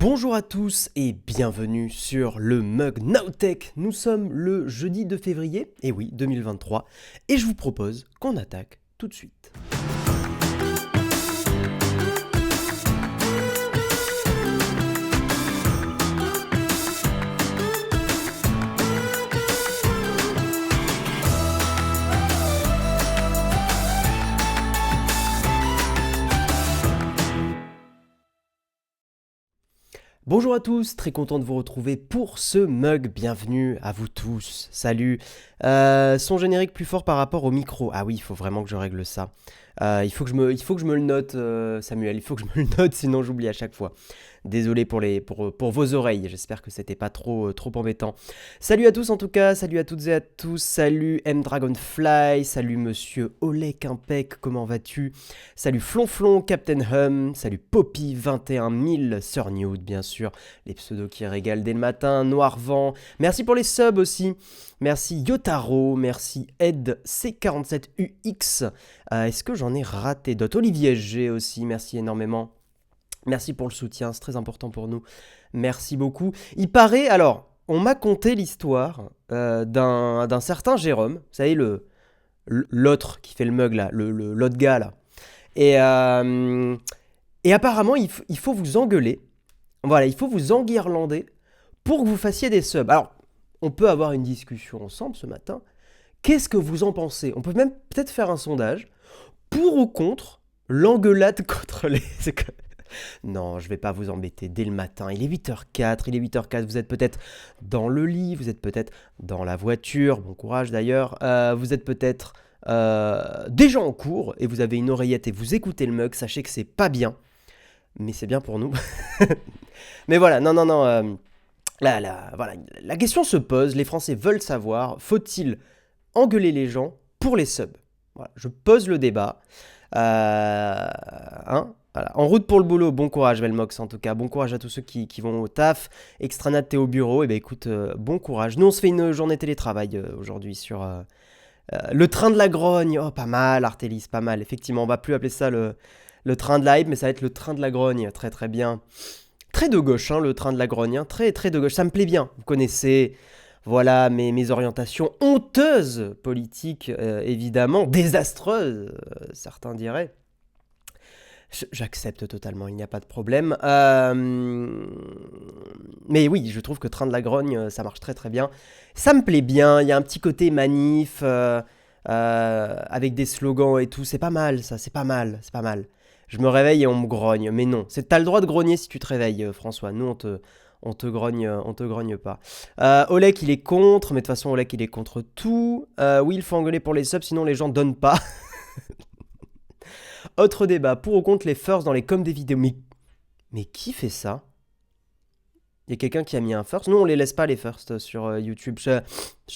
Bonjour à tous et bienvenue sur le Mug Nowtech. Nous sommes le jeudi 2 février, et oui, 2023, et je vous propose qu'on attaque tout de suite. Bonjour à tous, très content de vous retrouver pour ce mug, bienvenue à vous tous, salut. Son générique plus fort par rapport au micro, ah oui, il faut vraiment que je règle ça. Il faut que je me le note, Samuel, il faut que je me le note, sinon j'oublie à chaque fois. Désolé pour vos oreilles, j'espère que c'était pas trop embêtant. Salut à tous en tout cas, salut à toutes et à tous, salut M Dragonfly, salut monsieur Olek Impec, comment vas-tu? Salut Flonflon, Captain Hum, salut Poppy 21000, Sir Nude bien sûr, les pseudos qui régalent dès le matin, Noirvent, merci pour les subs aussi, merci Yotaro, merci Ed C47UX, est-ce que j'en ai raté d'autres? Olivier G aussi, merci énormément. Merci pour le soutien, c'est très important pour nous. Merci beaucoup. Il paraît, alors, on m'a conté l'histoire d'un certain Jérôme, vous savez, l'autre qui fait le mug là, l'autre gars là. Et apparemment, il faut vous engueuler, voilà, il faut vous enguirlander pour que vous fassiez des subs. Alors, on peut avoir une discussion ensemble ce matin. Qu'est-ce que vous en pensez? On peut même peut-être faire un sondage pour ou contre l'engueulade contre les... Non, je vais pas vous embêter dès le matin. Il est 8h04, vous êtes peut-être dans le lit, vous êtes peut-être dans la voiture, bon courage d'ailleurs, vous êtes peut-être déjà en cours et vous avez une oreillette et vous écoutez le mug, sachez que c'est pas bien, mais c'est bien pour nous. Mais voilà, non, voilà, la question se pose, les Français veulent savoir, faut-il engueuler les gens pour les subs? Voilà, je pose le débat. Voilà. En route pour le boulot, bon courage Velmox en tout cas, bon courage à tous ceux qui vont au taf. Extranat, t'es au bureau, et ben écoute, bon courage. Nous on se fait une journée télétravail aujourd'hui sur le train de la grogne. Oh pas mal Artelis, pas mal, effectivement on va plus appeler ça le train de la hype, mais ça va être le train de la grogne, très très bien. Très de gauche le train de la grogne, très très de gauche, ça me plaît bien, vous connaissez... Voilà mes orientations honteuses politiques, évidemment, désastreuses, certains diraient. J'accepte totalement, il n'y a pas de problème. Mais oui, je trouve que Train de la Grogne, ça marche très très bien. Ça me plaît bien, il y a un petit côté manif, avec des slogans et tout, c'est pas mal ça, c'est pas mal. Je me réveille et on me grogne, mais non, t'as le droit de grogner si tu te réveilles, François, nous on te grogne pas. Olek, il est contre, mais de toute façon, Olek, il est contre tout. Oui, il faut engueuler pour les subs, sinon les gens donnent pas. Autre débat, pour ou contre les firsts dans les coms des vidéos. Mais qui fait ça? Il y a quelqu'un qui a mis un first. Nous, on les laisse pas les firsts sur YouTube. Je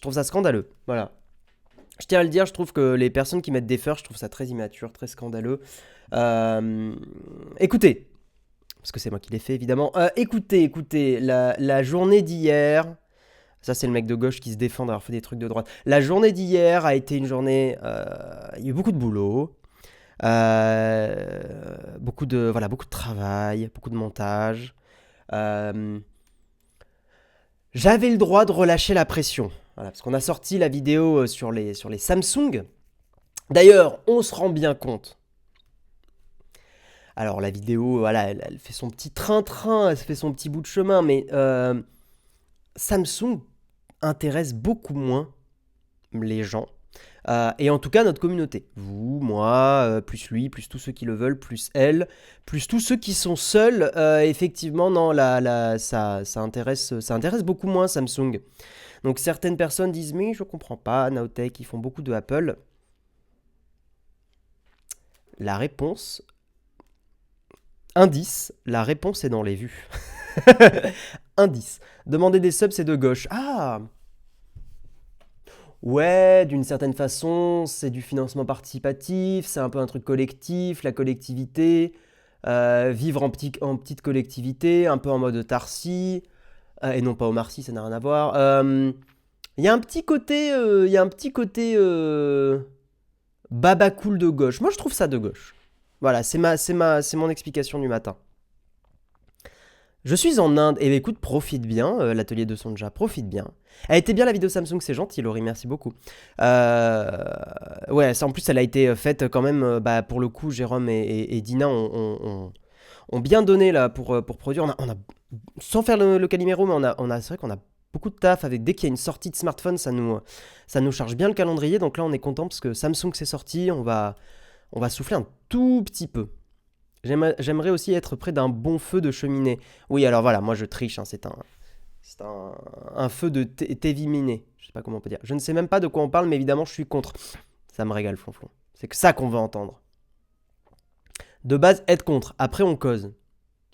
trouve ça scandaleux. Voilà. Je tiens à le dire, je trouve que les personnes qui mettent des firsts, je trouve ça très immature, très scandaleux. Écoutez, parce que c'est moi qui l'ai fait évidemment. Écoutez, la journée d'hier, ça c'est le mec de gauche qui se défend d'avoir fait des trucs de droite. La journée d'hier a été une journée, il y a eu beaucoup de boulot, beaucoup de travail, beaucoup de montage. J'avais le droit de relâcher la pression, voilà, parce qu'on a sorti la vidéo sur les Samsung. D'ailleurs, on se rend bien compte. Alors la vidéo, voilà, elle fait son petit train-train, elle fait son petit bout de chemin, mais Samsung intéresse beaucoup moins les gens, et en tout cas notre communauté. Vous, moi, plus lui, plus tous ceux qui le veulent, plus elle, plus tous ceux qui sont seuls, effectivement, non, ça intéresse beaucoup moins Samsung. Donc certaines personnes disent, mais je comprends pas, Nowtech, ils font beaucoup de Apple. La réponse... Indice, la réponse est dans les vues. Indice, demander des subs c'est de gauche. Ah! Ouais, d'une certaine façon, c'est du financement participatif, c'est un peu un truc collectif, la collectivité, vivre en petite collectivité, un peu en mode autarcie, et non pas Omar Sy, ça n'a rien à voir. Il y a un petit côté, baba cool de gauche. Moi je trouve ça de gauche. Voilà, c'est mon explication du matin. Je suis en Inde. Et écoute, profite bien, l'atelier de Sonja, profite bien. Elle était bien la vidéo Samsung, c'est gentil, Laurie, merci beaucoup. Ouais, ça, en plus, elle a été faite quand même, bah, pour le coup, Jérôme et Dina ont bien donné là pour produire. Sans faire le Calimero, mais c'est vrai qu'on a beaucoup de taf avec dès qu'il y a une sortie de smartphone, ça nous charge bien le calendrier. Donc là, on est content parce que Samsung c'est sorti, on va souffler un tout petit peu. J'aimerais aussi être près d'un bon feu de cheminée. Oui, alors voilà, moi je triche, hein, c'est un feu de Téviminé. Je sais pas comment on peut dire. Je ne sais même pas de quoi on parle, mais évidemment, je suis contre. Ça me régale, flonflon. C'est que ça qu'on veut entendre. De base, être contre. Après, on cause.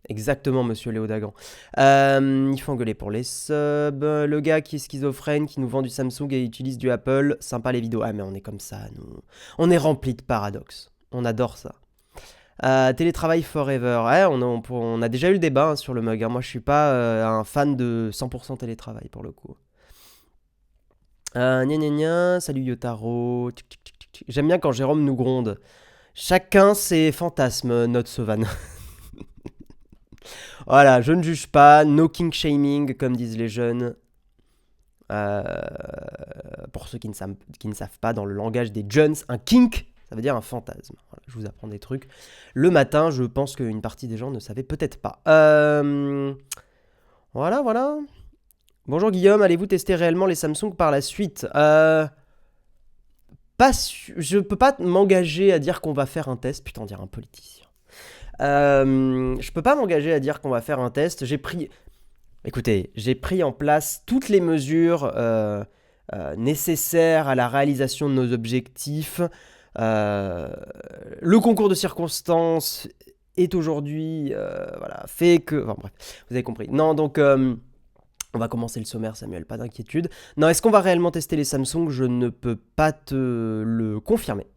Exactement, monsieur Léo Dagan. Il faut engueuler pour les subs. Le gars qui est schizophrène, qui nous vend du Samsung et utilise du Apple. Sympa les vidéos. Ah, mais on est comme ça, nous. On est rempli de paradoxes. On adore ça. Télétravail forever. Ouais, on a déjà eu le débat, hein, sur le mug, hein. Moi, je suis pas un fan de 100% télétravail pour le coup. Gna gna gna. Salut Yotaro. Tic, tic, tic, tic, tic. J'aime bien quand Jérôme nous gronde. Chacun ses fantasmes, note Sauvan. Voilà, je ne juge pas. No king shaming, comme disent les jeunes. Euh, pour ceux qui ne savent pas, dans le langage des jeunes, un kink, ça veut dire un fantasme. Voilà, je vous apprends des trucs. Le matin, je pense qu'une partie des gens ne savaient peut-être pas. Voilà. Bonjour Guillaume, allez-vous tester réellement les Samsung par la suite? Je peux pas m'engager à dire qu'on va faire un test. Putain, on dirait un politicien. Je peux pas m'engager à dire qu'on va faire un test. Écoutez, j'ai pris en place toutes les mesures nécessaires à la réalisation de nos objectifs. Le concours de circonstances est aujourd'hui fait que... Enfin bref, vous avez compris. Non, donc on va commencer le sommaire, Samuel, pas d'inquiétude. Non, est-ce qu'on va réellement tester les Samsung? Je ne peux pas te le confirmer.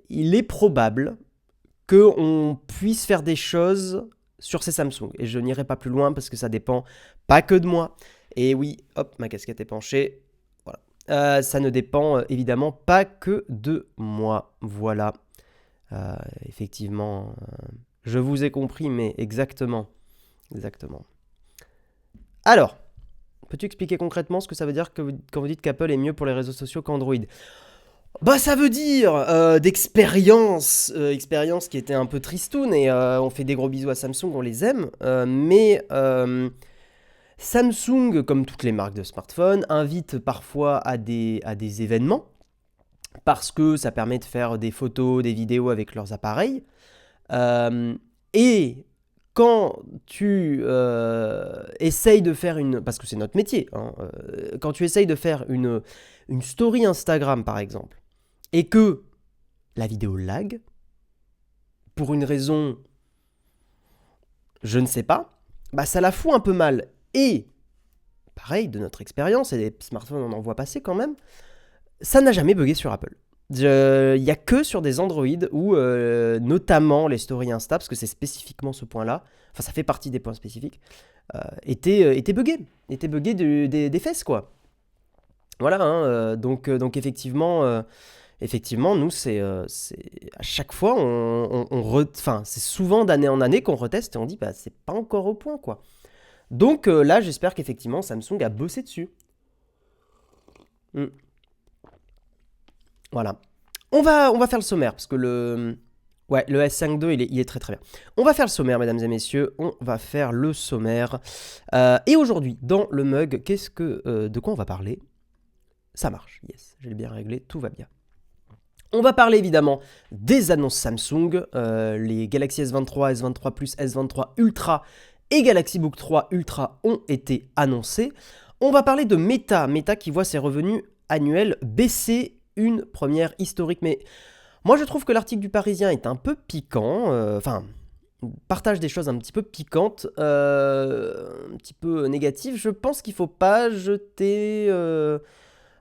Il est probable qu'on puisse faire des choses sur ces Samsung. Et je n'irai pas plus loin parce que ça dépend pas que de moi. Et oui, hop, ma casquette est penchée. Voilà. Ça ne dépend évidemment pas que de moi. Voilà. Effectivement, je vous ai compris, mais exactement. Alors, peux-tu expliquer concrètement ce que ça veut dire quand vous dites qu'Apple est mieux pour les réseaux sociaux qu'Android? Bah ça veut dire d'expérience, expérience qui était un peu tristoune et on fait des gros bisous à Samsung, on les aime, mais Samsung, comme toutes les marques de smartphones, invite parfois à des événements parce que ça permet de faire des photos, des vidéos avec leurs appareils. Et quand tu essayes de faire parce que c'est notre métier, hein, quand tu essayes de faire une story Instagram par exemple, et que la vidéo lag, pour une raison, je ne sais pas, bah ça la fout un peu mal. Et, pareil, de notre expérience, et des smartphones on en voit passer quand même, ça n'a jamais bugué sur Apple. Il n'y a que sur des Android où, notamment les stories Insta, parce que c'est spécifiquement ce point-là, enfin ça fait partie des points spécifiques, étaient buggés. Étaient buggés des fesses, quoi. Voilà, hein, donc effectivement... Effectivement, nous, c'est à chaque fois, c'est souvent d'année en année qu'on reteste et on dit, bah, c'est pas encore au point, quoi. Donc là, j'espère qu'effectivement, Samsung a bossé dessus. Voilà. On va faire le sommaire, parce que le S5 II, il est très très bien. On va faire le sommaire, mesdames et messieurs, on va faire le sommaire. Et aujourd'hui, dans le mug, de quoi on va parler? Ça marche, yes, j'ai bien réglé, tout va bien. On va parler évidemment des annonces Samsung, les Galaxy S23, S23 Plus, S23 Ultra et Galaxy Book 3 Ultra ont été annoncés. On va parler de Meta qui voit ses revenus annuels baisser, une première historique. Mais moi je trouve que l'article du Parisien est un peu piquant, partage des choses un petit peu piquantes, un petit peu négatives. Je pense qu'il ne faut pas jeter...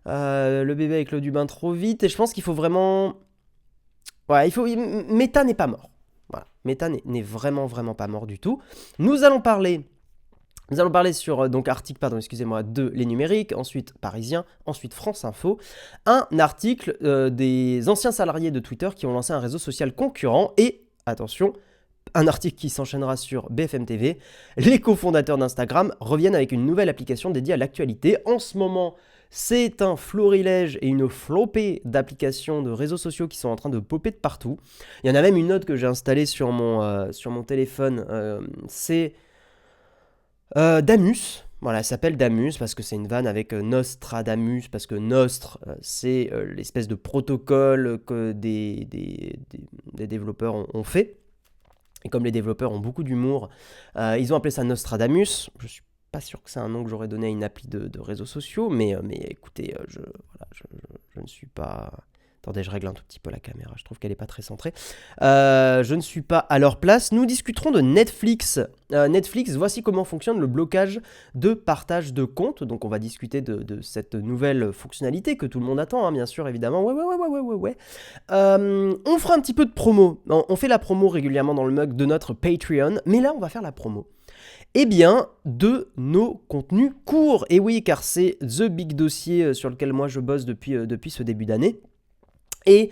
le bébé avec l'eau du bain trop vite, et je pense qu'il faut vraiment... Ouais, Meta n'est pas mort. Voilà, Meta n'est vraiment pas mort du tout. Nous allons parler sur article, de Les Numériques, ensuite Parisien, ensuite France Info, un article des anciens salariés de Twitter qui ont lancé un réseau social concurrent et, attention, un article qui s'enchaînera sur BFM TV. Les cofondateurs d'Instagram reviennent avec une nouvelle application dédiée à l'actualité. En ce moment, c'est un florilège et une flopée d'applications de réseaux sociaux qui sont en train de popper de partout. Il y en a même une autre que j'ai installée sur mon téléphone, c'est Damus. Voilà, elle s'appelle Damus parce que c'est une vanne avec Nostradamus, parce que Nostre, c'est l'espèce de protocole que des développeurs ont fait. Et comme les développeurs ont beaucoup d'humour, ils ont appelé ça Nostradamus. Je suis pas sûr que c'est un nom que j'aurais donné à une appli de réseaux sociaux, mais écoutez, je ne suis pas... Attendez, je règle un tout petit peu la caméra, je trouve qu'elle n'est pas très centrée. Je ne suis pas à leur place. Nous discuterons de Netflix. Netflix, voici comment fonctionne le blocage de partage de comptes. Donc on va discuter de cette nouvelle fonctionnalité que tout le monde attend, hein, bien sûr, évidemment. Ouais. On fera un petit peu de promo. On fait la promo régulièrement dans le mug de notre Patreon, mais là on va faire la promo. Eh bien, de nos contenus courts. Et oui, car c'est the big dossier sur lequel moi je bosse depuis ce début d'année. Et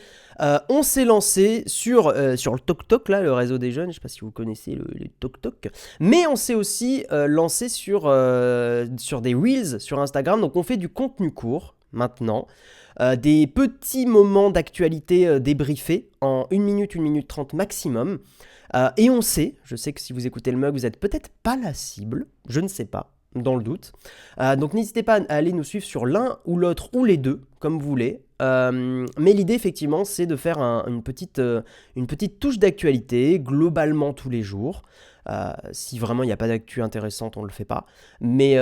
on s'est lancé sur le TokTok, là, le réseau des jeunes, je ne sais pas si vous connaissez le TokTok, mais on s'est aussi lancé sur des Reels sur Instagram, donc on fait du contenu court maintenant, des petits moments d'actualité débriefés en 1 minute, 1 minute 30 maximum, et je sais que si vous écoutez le mug, vous n'êtes peut-être pas la cible, je ne sais pas. Dans le doute. Donc n'hésitez pas à aller nous suivre sur l'un ou l'autre ou les deux, comme vous voulez. Mais l'idée, effectivement, c'est de faire une petite touche d'actualité, globalement tous les jours. Si vraiment il n'y a pas d'actu intéressante, on ne le fait pas. Mais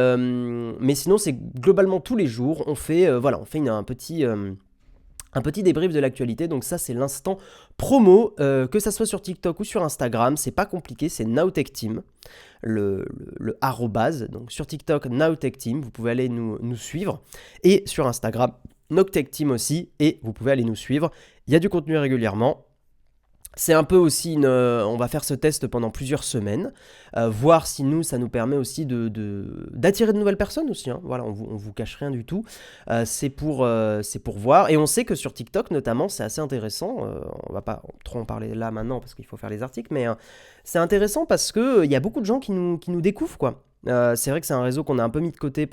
sinon, c'est globalement tous les jours. On fait un petit débrief de l'actualité, donc ça c'est l'instant promo, que ça soit sur TikTok ou sur Instagram, c'est pas compliqué, c'est NowTechTeam, le arrobase, donc sur TikTok NowTechTeam, vous pouvez aller nous suivre, et sur Instagram NowTechTeam aussi, et vous pouvez aller nous suivre, il y a du contenu régulièrement. C'est un peu aussi on va faire ce test pendant plusieurs semaines, voir si ça nous permet aussi d'attirer de nouvelles personnes aussi, hein. Voilà, on vous cache rien du tout, c'est pour voir, et on sait que sur TikTok notamment c'est assez intéressant, on va pas trop en parler là maintenant parce qu'il faut faire les articles, mais c'est intéressant parce que il y a beaucoup de gens qui nous découvrent, quoi. C'est vrai que c'est un réseau qu'on a un peu mis de côté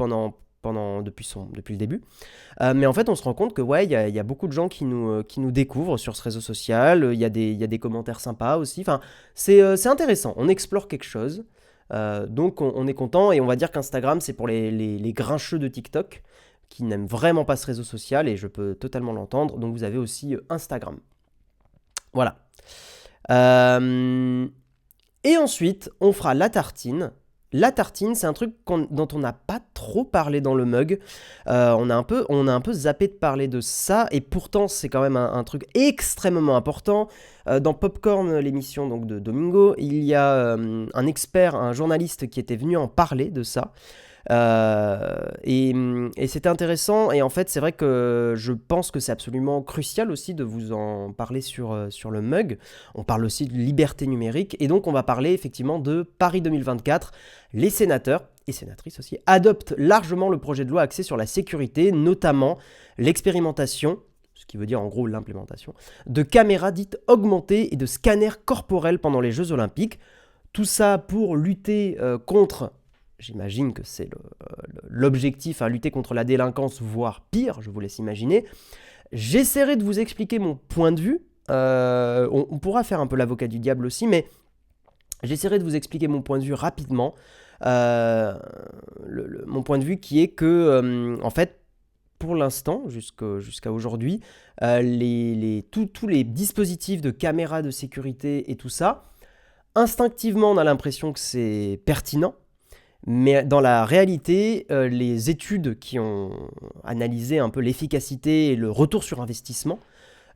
depuis le début. Mais en fait, on se rend compte que il y a beaucoup de gens qui nous découvrent sur ce réseau social. Il y a des commentaires sympas aussi. Enfin, c'est intéressant. On explore quelque chose. Donc, on est content. Et on va dire qu'Instagram, c'est pour les grincheux de TikTok qui n'aiment vraiment pas ce réseau social. Et je peux totalement l'entendre. Donc, vous avez aussi Instagram. Voilà. Et ensuite, on fera la tartine. La tartine, c'est un truc dont on n'a pas trop parlé dans le mug. On a un peu zappé de parler de ça, et pourtant c'est quand même un truc extrêmement important. Dans Popcorn, l'émission donc de Domingo, il y a un expert, un journaliste qui était venu en parler de ça. Et c'était intéressant, et en fait c'est vrai que je pense que c'est absolument crucial aussi de vous en parler sur le mug. On parle aussi de liberté numérique, et donc on va parler effectivement de Paris 2024. Les sénateurs et sénatrices aussi adoptent largement le projet de loi axé sur la sécurité, notamment l'expérimentation, ce qui veut dire en gros l'implémentation, de caméras dites augmentées et de scanners corporels pendant les Jeux Olympiques. Tout ça pour lutter contre... J'imagine que c'est l'objectif, lutter contre la délinquance, voire pire, je vous laisse imaginer. J'essaierai de vous expliquer mon point de vue. On pourra faire un peu l'avocat du diable aussi, mais j'essaierai de vous expliquer mon point de vue rapidement. Mon point de vue qui est que, en fait, pour l'instant, jusqu'à aujourd'hui, tous les dispositifs de caméras de sécurité et tout ça, instinctivement, on a l'impression que c'est pertinent. Mais dans la réalité, les études qui ont analysé un peu l'efficacité et le retour sur investissement,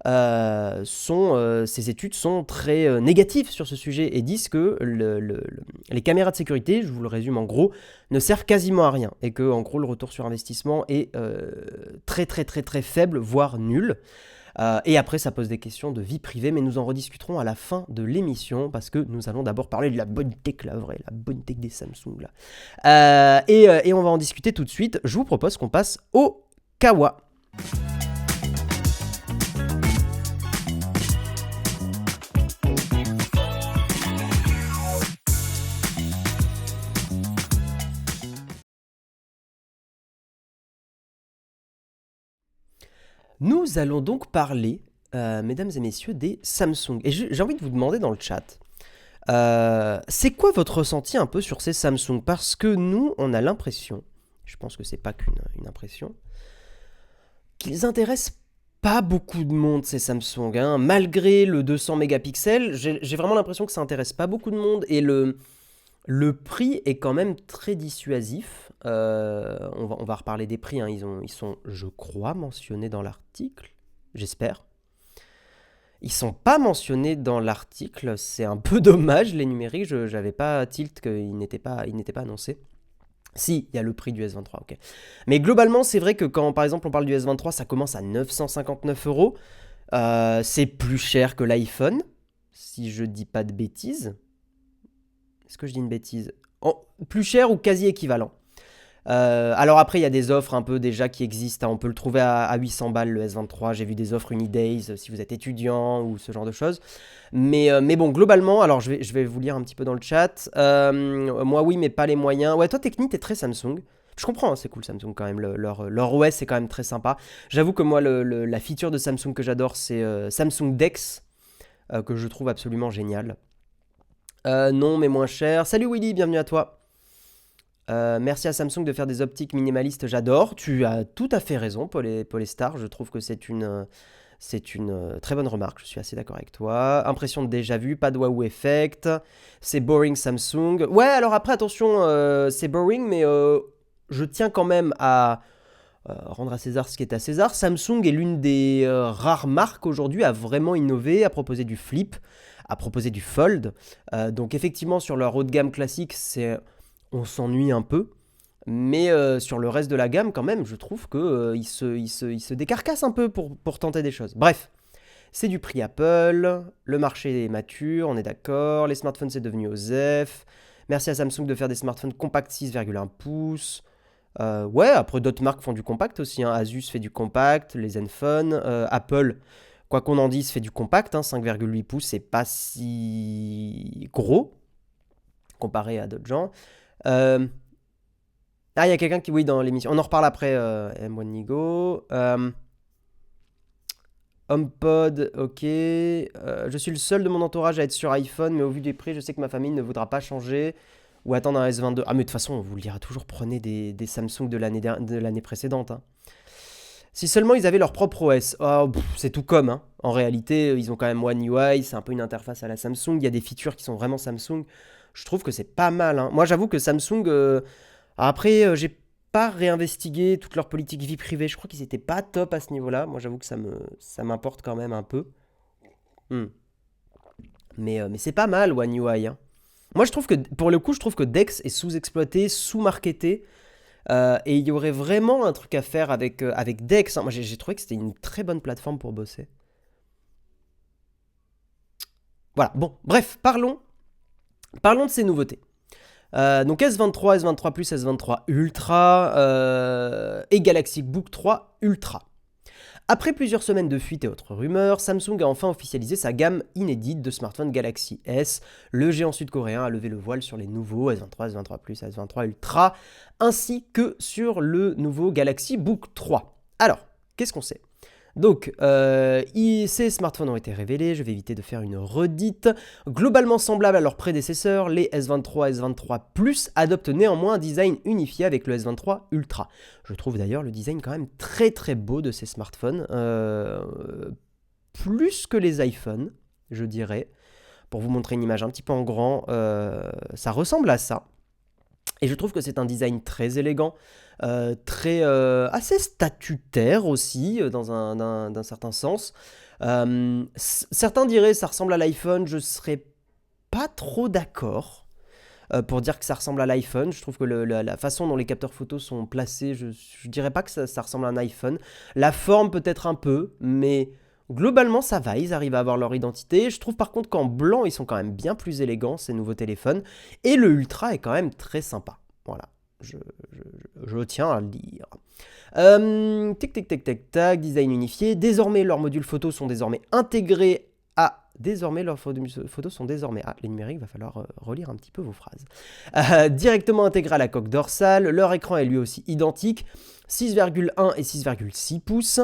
ces études sont très négatives sur ce sujet et disent que les caméras de sécurité, je vous le résume en gros, ne servent quasiment à rien, et que en gros le retour sur investissement est très très très très faible, voire nul. Et après, ça pose des questions de vie privée, mais nous en rediscuterons à la fin de l'émission, parce que nous allons d'abord parler de la bonne tech, la vraie, la bonne tech des Samsung, là. Et on va en discuter tout de suite. Je vous propose qu'on passe au Kawa. Nous allons donc parler, mesdames et messieurs, des Samsung. Et j'ai envie de vous demander dans le chat, c'est quoi votre ressenti un peu sur ces Samsung? Parce que nous, on a l'impression, je pense que c'est pas qu'une impression, qu'ils intéressent pas beaucoup de monde ces Samsung, hein. Malgré le 200 mégapixels, j'ai vraiment l'impression que ça intéresse pas beaucoup de monde et le prix est quand même très dissuasif. On va reparler des prix, hein. Ils sont, je crois, mentionnés dans l'article. J'espère. Ils sont pas mentionnés dans l'article. C'est un peu dommage, les numériques. Je n'avais pas tilt qu'ils n'étaient pas annoncés. Si, il y a le prix du S23, ok. Mais globalement, c'est vrai que quand, par exemple, on parle du S23, ça commence à 959 euros. C'est plus cher que l'iPhone, si je dis pas de bêtises. Est-ce que je dis une bêtise? Plus cher ou quasi équivalent. Alors après, il y a des offres un peu déjà qui existent, hein. On peut le trouver à 800 balles le S23. J'ai vu des offres Unidays si vous êtes étudiant ou ce genre de choses. Mais bon, globalement, alors je vais vous lire un petit peu dans le chat. Moi, oui, mais pas les moyens. Ouais, toi, Techni, t'es très Samsung. Je comprends, hein, c'est cool Samsung quand même. Leur OS est quand même très sympa. J'avoue que moi, la feature de Samsung que j'adore, c'est Samsung Dex, que je trouve absolument génial. Non, mais moins cher. Salut Willy, bienvenue à toi. Merci à Samsung de faire des optiques minimalistes, j'adore. Tu as tout à fait raison, Polestar. Je trouve que c'est une très bonne remarque. Je suis assez d'accord avec toi. Impression de déjà vu, pas de wow effect. C'est boring Samsung. Ouais, alors après, attention, c'est boring, mais je tiens quand même à rendre à César ce qui est à César. Samsung est l'une des rares marques aujourd'hui à vraiment innover, à proposer du flip, à proposer du fold. Donc effectivement, sur leur haut de gamme classique, on s'ennuie un peu. Mais sur le reste de la gamme, quand même, je trouve qu'il se décarcasse un peu pour tenter des choses. Bref, c'est du prix Apple, le marché est mature, on est d'accord, les smartphones c'est devenu OSEF. Merci à Samsung de faire des smartphones compacts 6,1 pouces. Ouais, après d'autres marques font du compact aussi, hein. Asus fait du compact, les Zenfone, Apple, quoi qu'on en dise, fait du compact, hein. 5,8 pouces, c'est pas si gros comparé à d'autres gens. Ah, il y a quelqu'un qui, oui, dans l'émission. On en reparle après, M1 Nigo. HomePod, ok. Je suis le seul de mon entourage à être sur iPhone, mais au vu des prix, je sais que ma famille ne voudra pas changer ou attendre un S22. Ah, mais de toute façon, on vous le dira toujours, prenez des Samsung de l'année précédente, hein. Si seulement ils avaient leur propre OS. Oh, c'est tout comme, hein. En réalité, ils ont quand même One UI, c'est un peu une interface à la Samsung. Il y a des features qui sont vraiment Samsung. Je trouve que c'est pas mal, hein. Moi, j'avoue que Samsung. Après, j'ai pas réinvestigué toute leur politique vie privée. Je crois qu'ils étaient pas top à ce niveau-là. Moi, j'avoue que ça m'importe quand même un peu. Hmm. Mais c'est pas mal, One UI, hein. Moi, je trouve que, pour le coup, je trouve que Dex est sous-exploité, sous-marketé. Et il y aurait vraiment un truc à faire avec Dex, hein. Moi, j'ai trouvé que c'était une très bonne plateforme pour bosser. Voilà, bon, bref, parlons de ces nouveautés. Donc S23, S23 Plus, S23 Ultra et Galaxy Book 3 Ultra. Après plusieurs semaines de fuites et autres rumeurs, Samsung a enfin officialisé sa gamme inédite de smartphones Galaxy S. Le géant sud-coréen a levé le voile sur les nouveaux S23, S23 Plus, S23 Ultra, ainsi que sur le nouveau Galaxy Book 3. Alors, qu'est-ce qu'on sait? Donc, ces smartphones ont été révélés, je vais éviter de faire une redite. Globalement semblables à leurs prédécesseurs, les S23 et S23 Plus adoptent néanmoins un design unifié avec le S23 Ultra. Je trouve d'ailleurs le design quand même très très beau de ces smartphones, plus que les iPhones, je dirais. Pour vous montrer une image un petit peu en grand, ça ressemble à ça. Et je trouve que c'est un design très élégant, assez statutaire aussi, d'un certain sens. Certains diraient ça ressemble à l'iPhone, je serais pas trop d'accord pour dire que ça ressemble à l'iPhone. Je trouve que la façon dont les capteurs photos sont placés, je dirais pas que ça ressemble à un iPhone. La forme peut-être un peu, mais globalement ça va, ils arrivent à avoir leur identité. Je trouve par contre qu'en blanc, ils sont quand même bien plus élégants, ces nouveaux téléphones. Et le Ultra est quand même très sympa. Voilà, je tiens à le dire. Tic tic tac tac tac, design unifié. Désormais, leurs modules photos sont désormais intégrés à... Désormais, leurs photos sont désormais... Ah, les numériques, va falloir relire un petit peu vos phrases. Directement intégrés à la coque dorsale. Leur écran est lui aussi identique. 6,1 et 6,6 pouces.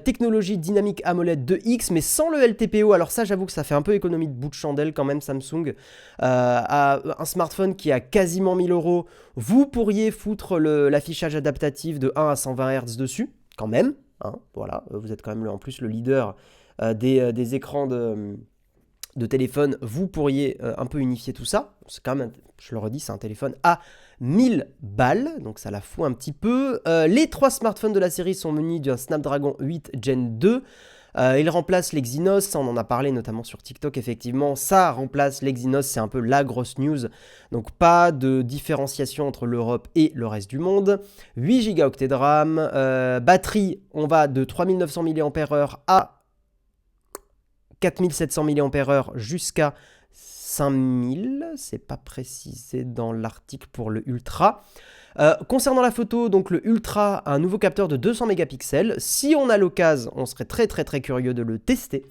Technologie dynamique AMOLED 2X, mais sans le LTPO. Alors ça, j'avoue que ça fait un peu économie de bout de chandelle quand même, Samsung. À un smartphone qui a quasiment 1000 euros, vous pourriez foutre l'affichage adaptatif de 1 à 120 Hz dessus, quand même. Hein, voilà, vous êtes quand même en plus le leader des écrans de téléphone. Vous pourriez un peu unifier tout ça. C'est quand même, je le redis, c'est un téléphone à 1000 balles, donc ça la fout un petit peu. Les 3 smartphones de la série sont munis d'un Snapdragon 8 Gen 2. Il remplace l'Exynos, ça on en a parlé notamment sur TikTok, effectivement, ça remplace l'Exynos, c'est un peu la grosse news, donc pas de différenciation entre l'Europe et le reste du monde. 8 Go de RAM, batterie, on va de 3900 mAh à 4700 mAh jusqu'à 5000, c'est pas précisé dans l'article pour le Ultra. Concernant la photo, donc le Ultra a un nouveau capteur de 200 mégapixels. Si on a l'occasion, on serait très curieux de le tester.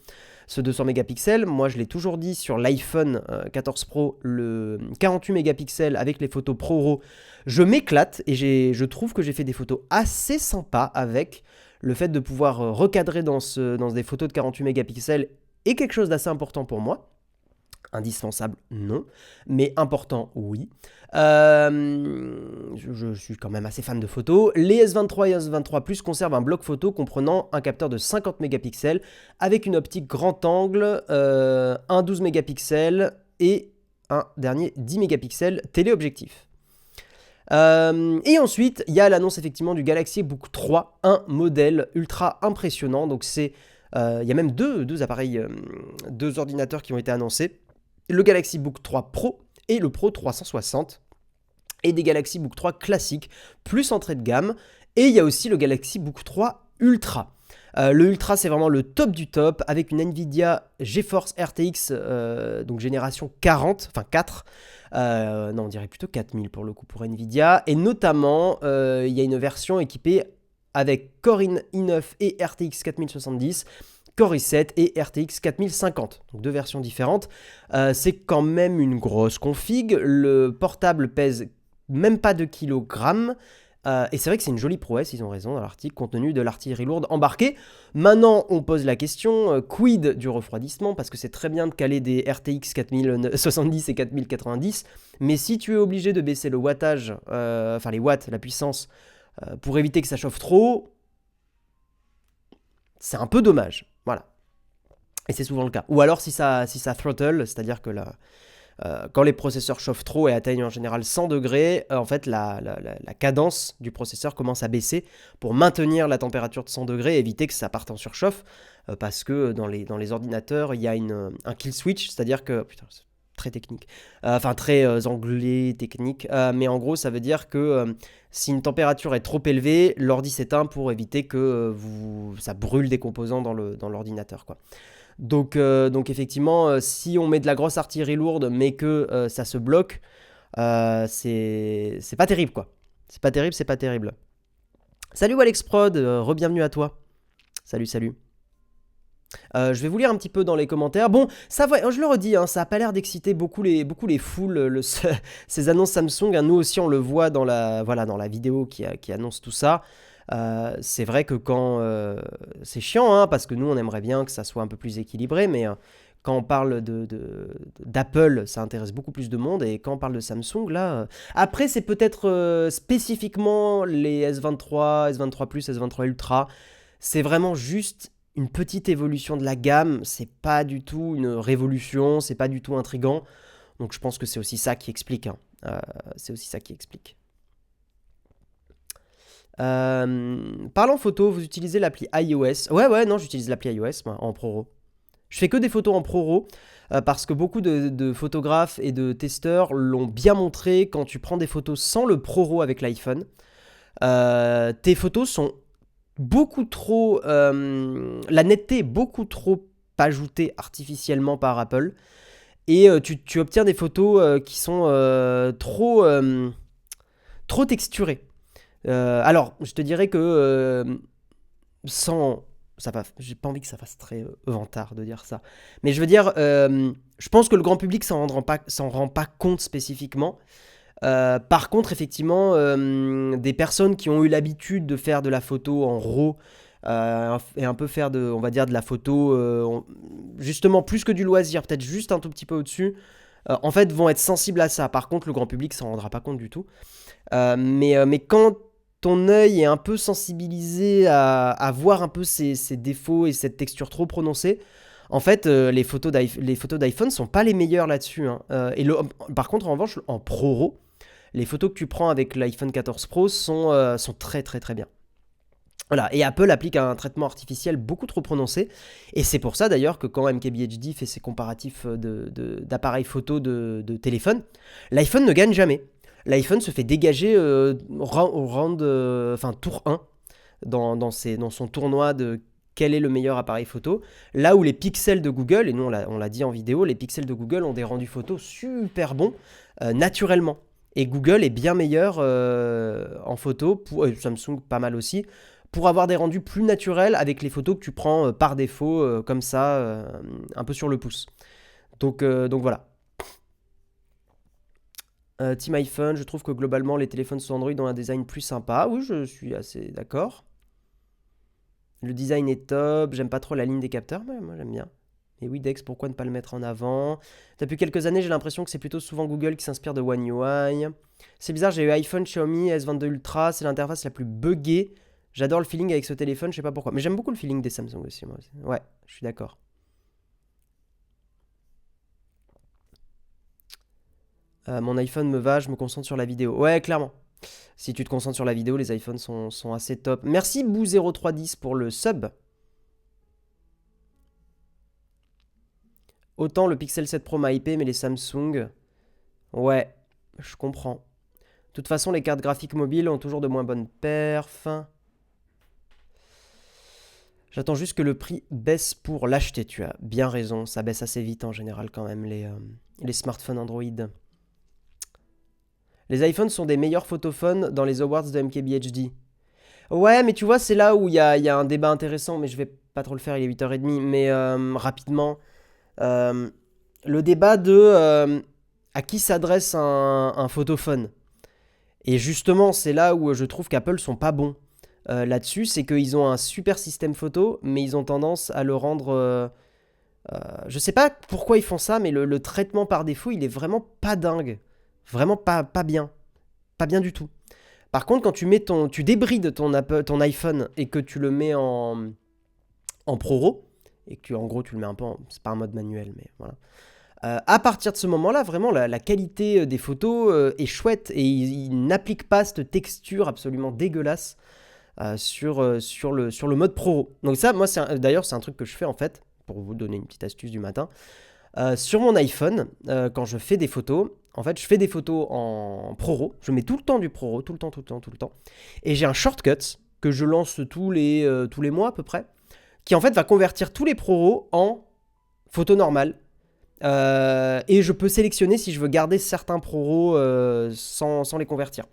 Ce 200 mégapixels, moi je l'ai toujours dit sur l'iPhone 14 Pro, le 48 mégapixels avec les photos ProRAW, je m'éclate et je trouve que j'ai fait des photos assez sympas avec. Le fait de pouvoir recadrer dans des photos de 48 mégapixels est quelque chose d'assez important pour moi. Indispensable, non, mais important, oui. Je suis quand même assez fan de photos. Les S23 et S23 Plus conservent un bloc photo comprenant un capteur de 50 mégapixels avec une optique grand angle, un 12 mégapixels et un dernier 10 mégapixels téléobjectif. Et ensuite, il y a l'annonce effectivement du Galaxy Book 3, un modèle ultra impressionnant. Donc il y a même deux appareils, deux ordinateurs qui ont été annoncés. Le Galaxy Book 3 Pro et le Pro 360, et des Galaxy Book 3 classiques, plus entrée de gamme, et il y a aussi le Galaxy Book 3 Ultra. Le Ultra, c'est vraiment le top du top, avec une Nvidia GeForce RTX, donc génération 40, enfin 4, non on dirait plutôt 4000 pour le coup pour Nvidia, et notamment il y a une version équipée avec Core i9 et RTX 4070, Core i7 et RTX 4050, donc 2 versions différentes. C'est quand même une grosse config, le portable pèse même pas 2 kg, et c'est vrai que c'est une jolie prouesse, ils ont raison dans l'article, compte tenu de l'artillerie lourde embarquée. Maintenant, on pose la question, quid du refroidissement, parce que c'est très bien de caler des RTX 4070 et 4090, mais si tu es obligé de baisser le wattage, enfin les watts, la puissance, pour éviter que ça chauffe trop, c'est un peu dommage. Voilà. Et c'est souvent le cas. Ou alors si ça throttle, c'est-à-dire que quand les processeurs chauffent trop et atteignent en général 100 degrés, en fait la cadence du processeur commence à baisser pour maintenir la température de 100 degrés et éviter que ça parte en surchauffe, parce que dans les ordinateurs, il y a un kill switch, c'est-à-dire que... Putain, c'est très technique. Enfin, très anglais, technique. Mais en gros, ça veut dire que si une température est trop élevée, l'ordi s'éteint pour éviter que ça brûle des composants dans l'ordinateur, quoi. Donc effectivement, si on met de la grosse artillerie lourde, mais que ça se bloque, c'est pas terrible, quoi. C'est pas terrible. Salut Alexprod, re-bienvenue à toi. Salut. Je vais vous lire un petit peu dans les commentaires. Bon, ça va, je le redis, hein, ça n'a pas l'air d'exciter beaucoup les foules, ces annonces Samsung. Hein, nous aussi, on le voit dans la vidéo qui annonce tout ça. C'est vrai que quand... c'est chiant, hein, parce que nous, on aimerait bien que ça soit un peu plus équilibré, mais quand on parle d'Apple, ça intéresse beaucoup plus de monde, et quand on parle de Samsung, là... Après, c'est peut-être spécifiquement les S23, S23 Plus, S23 Ultra. C'est vraiment juste une petite évolution de la gamme, c'est pas du tout une révolution, c'est pas du tout intriguant. Donc je pense que c'est aussi ça qui explique. Hein. C'est aussi ça qui explique. Parlant photo, vous utilisez l'appli iOS. Ouais, non, j'utilise l'appli iOS moi, en ProRAW. Je fais que des photos en ProRAW parce que beaucoup de photographes et de testeurs l'ont bien montré. Quand tu prends des photos sans le ProRAW avec l'iPhone, tes photos sont beaucoup trop... la netteté est beaucoup trop ajoutée artificiellement par Apple. Et tu obtiens des photos qui sont trop texturées. Alors, je te dirais que sans... j'ai pas envie que ça fasse très vantard de dire ça. Mais je veux dire, je pense que le grand public s'en rend pas compte spécifiquement. Par contre, effectivement, des personnes qui ont eu l'habitude de faire de la photo en RAW et un peu faire on va dire de la photo, justement plus que du loisir, peut-être juste un tout petit peu au-dessus, en fait vont être sensibles à ça. Par contre, le grand public s'en rendra pas compte du tout. Mais quand ton œil est un peu sensibilisé à voir un peu ces défauts et cette texture trop prononcée, en fait, les photos d'iPhone sont pas les meilleures là-dessus, hein. Par contre, en revanche, en ProRAW, les photos que tu prends avec l'iPhone 14 Pro sont très très très bien. Voilà, et Apple applique un traitement artificiel beaucoup trop prononcé, et c'est pour ça d'ailleurs que quand MKBHD fait ses comparatifs d'appareils photo de téléphone, l'iPhone ne gagne jamais. L'iPhone se fait dégager au round, enfin tour 1 dans son tournoi de quel est le meilleur appareil photo, là où les pixels de Google, et nous on l'a dit en vidéo, les pixels de Google ont des rendus photos super bons naturellement. Et Google est bien meilleur en photo, Samsung pas mal aussi, pour avoir des rendus plus naturels avec les photos que tu prends par défaut, comme ça, un peu sur le pouce. Donc voilà. Team iPhone, je trouve que globalement les téléphones sous Android ont un design plus sympa. Oui, je suis assez d'accord. Le design est top, j'aime pas trop la ligne des capteurs, mais moi j'aime bien. Et oui, Dex, pourquoi ne pas le mettre en avant? Depuis quelques années, j'ai l'impression que c'est plutôt souvent Google qui s'inspire de One UI. C'est bizarre, j'ai eu iPhone Xiaomi S22 Ultra, c'est l'interface la plus buggée. J'adore le feeling avec ce téléphone, je sais pas pourquoi. Mais j'aime beaucoup le feeling des Samsung aussi, moi aussi. Ouais, je suis d'accord. Mon iPhone me va, je me concentre sur la vidéo. Ouais, clairement. Si tu te concentres sur la vidéo, les iPhones sont assez top. Merci Bou0310 pour le sub. Autant le Pixel 7 Pro m'a hypé, mais les Samsung... Ouais, je comprends. De toute façon, les cartes graphiques mobiles ont toujours de moins bonnes perfs. J'attends juste que le prix baisse pour l'acheter, tu as bien raison. Ça baisse assez vite en général quand même, les smartphones Android. Les iPhones sont des meilleurs photophones dans les awards de MKBHD. Ouais, mais tu vois, c'est là où il y a un débat intéressant, mais je vais pas trop le faire, il est 8h30. Mais rapidement, euh, le débat de à qui s'adresse un photophone. Et justement, c'est là où je trouve qu'Apple sont pas bons là-dessus. C'est qu'ils ont un super système photo, mais ils ont tendance à le rendre... je sais pas pourquoi ils font ça, mais le traitement par défaut, il est vraiment pas dingue. Vraiment pas bien. Pas bien du tout. Par contre, quand tu débrides ton iPhone et que tu le mets en ProRAW, et que en gros tu le mets un peu c'est pas un mode manuel, mais voilà. À partir de ce moment-là, vraiment, la qualité des photos est chouette et il n'applique pas cette texture absolument dégueulasse sur le mode ProRAW. Donc ça, moi, d'ailleurs, c'est un truc que je fais en fait, pour vous donner une petite astuce du matin. Sur mon iPhone, quand je fais des photos, en fait, je fais des photos en ProRAW. Je mets tout le temps du ProRAW, tout le temps, tout le temps, tout le temps. Et j'ai un shortcut que je lance tous les mois à peu près, qui en fait va convertir tous les ProRAW en photos normales. Et je peux sélectionner si je veux garder certains ProRAW sans les convertir.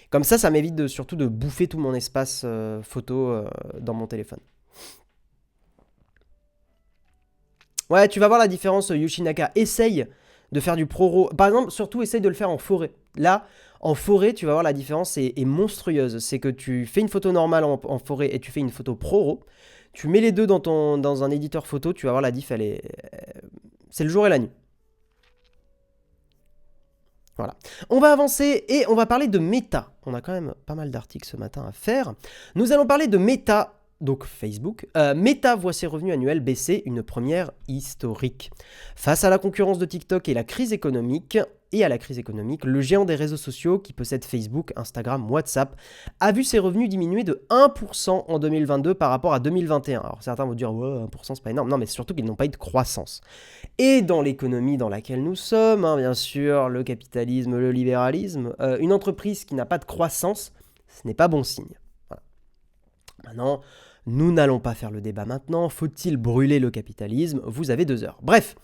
Comme ça m'évite surtout de bouffer tout mon espace photo dans mon téléphone. Ouais, tu vas voir la différence, Yoshinaka. Essaye de faire du ProRAW. Par exemple, surtout, essaye de le faire en forêt. Là, en forêt, tu vas voir la différence est monstrueuse. C'est que tu fais une photo normale en forêt et tu fais une photo ProRAW. Tu mets les deux dans un éditeur photo, tu vas voir la diff, c'est le jour et la nuit. Voilà. On va avancer et on va parler de Meta. On a quand même pas mal d'articles ce matin à faire. Nous allons parler de Meta, donc Facebook. Meta voit ses revenus annuels baisser, une première historique. Face à la concurrence de TikTok et à la crise économique, le géant des réseaux sociaux qui possède Facebook, Instagram, WhatsApp, a vu ses revenus diminuer de 1% en 2022 par rapport à 2021. Alors certains vont dire, ouais, 1% c'est pas énorme. Non, mais surtout qu'ils n'ont pas eu de croissance. Et dans l'économie dans laquelle nous sommes, hein, bien sûr, le capitalisme, le libéralisme, une entreprise qui n'a pas de croissance, ce n'est pas bon signe. Voilà. Maintenant, nous n'allons pas faire le débat maintenant. Faut-il brûler le capitalisme? Vous avez 2 heures. Bref,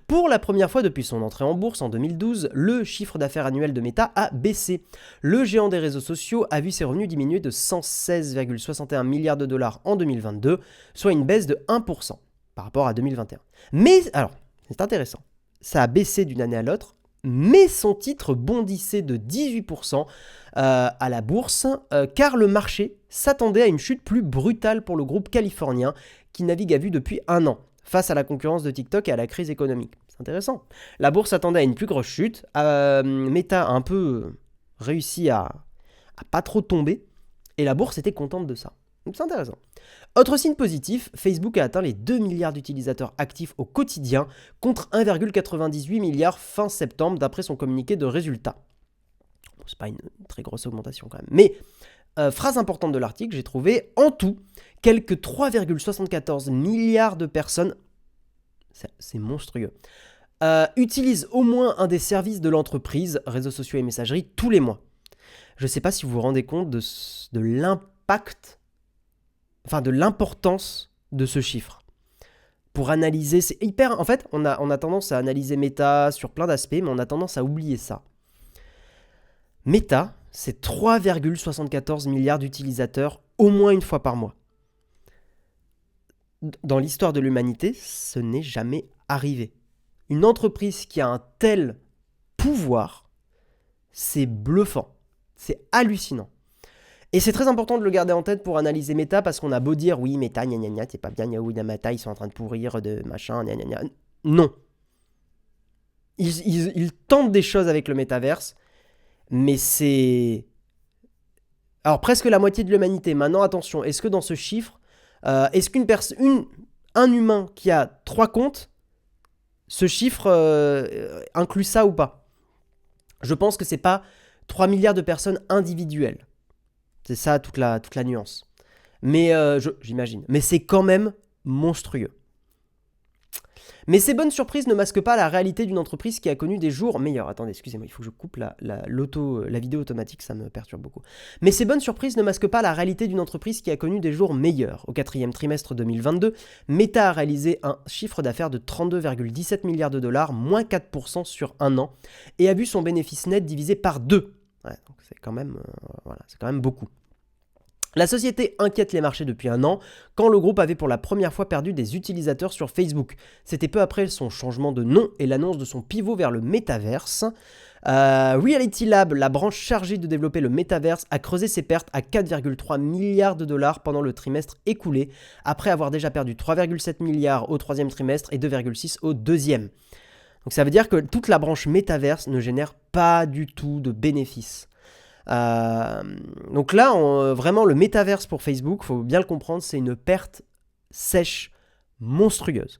pour la première fois depuis son entrée en bourse en 2012, le chiffre d'affaires annuel de Meta a baissé. Le géant des réseaux sociaux a vu ses revenus diminuer de 116,61 milliards de dollars en 2022, soit une baisse de 1% par rapport à 2021. Mais, alors, c'est intéressant, ça a baissé d'une année à l'autre, mais son titre bondissait de 18% à la bourse, car le marché s'attendait à une chute plus brutale pour le groupe californien qui navigue à vue depuis un an, face à la concurrence de TikTok et à la crise économique. C'est intéressant. La bourse s'attendait à une plus grosse chute, Meta a un peu réussi à pas trop tomber, et la bourse était contente de ça. Donc c'est intéressant. Autre signe positif, Facebook a atteint les 2 milliards d'utilisateurs actifs au quotidien contre 1,98 milliard fin septembre d'après son communiqué de résultats. Bon, c'est pas une très grosse augmentation quand même. Mais, phrase importante de l'article, j'ai trouvé, en tout, quelques 3,74 milliards de personnes, c'est monstrueux, utilisent au moins un des services de l'entreprise, réseaux sociaux et messagerie, tous les mois. Je ne sais pas si vous vous rendez compte de l'impact, enfin de l'importance de ce chiffre. Pour analyser, c'est hyper... En fait, on a tendance à analyser Meta sur plein d'aspects, mais on a tendance à oublier ça. Meta, c'est 3,74 milliards d'utilisateurs au moins une fois par mois. Dans l'histoire de l'humanité, ce n'est jamais arrivé. Une entreprise qui a un tel pouvoir, c'est bluffant. C'est hallucinant. Et c'est très important de le garder en tête pour analyser Meta, parce qu'on a beau dire, oui, Meta, gna gna gna, c'est pas bien, Yahoo et Meta, ils sont en train de pourrir, de machin, gna gna gna. Non. Ils tentent des choses avec le métaverse, mais c'est... Alors, presque la moitié de l'humanité. Maintenant, attention, est-ce que dans ce chiffre, est-ce un humain qui a 3 comptes, ce chiffre inclut ça ou pas? Je pense que c'est pas 3 milliards de personnes individuelles. C'est ça toute la nuance. Mais j'imagine. Mais c'est quand même monstrueux. Mais ces bonnes surprises ne masquent pas la réalité d'une entreprise qui a connu des jours meilleurs. Attendez, excusez-moi, il faut que je coupe la vidéo automatique, ça me perturbe beaucoup. Mais ces bonnes surprises ne masquent pas la réalité d'une entreprise qui a connu des jours meilleurs. Au 4e trimestre 2022, Meta a réalisé un chiffre d'affaires de 32,17 milliards de dollars, moins 4% sur un an, et a vu son bénéfice net divisé par 2. Ouais, donc c'est quand même beaucoup. La société inquiète les marchés depuis un an, quand le groupe avait pour la première fois perdu des utilisateurs sur Facebook. C'était peu après son changement de nom et l'annonce de son pivot vers le métaverse. Reality Lab, la branche chargée de développer le métaverse, a creusé ses pertes à 4,3 milliards de dollars pendant le trimestre écoulé, après avoir déjà perdu 3,7 milliards au 3e trimestre et 2,6 au 2e. Donc ça veut dire que toute la branche métaverse ne génère pas du tout de bénéfices. Donc là, vraiment, le métaverse pour Facebook, il faut bien le comprendre, c'est une perte sèche monstrueuse.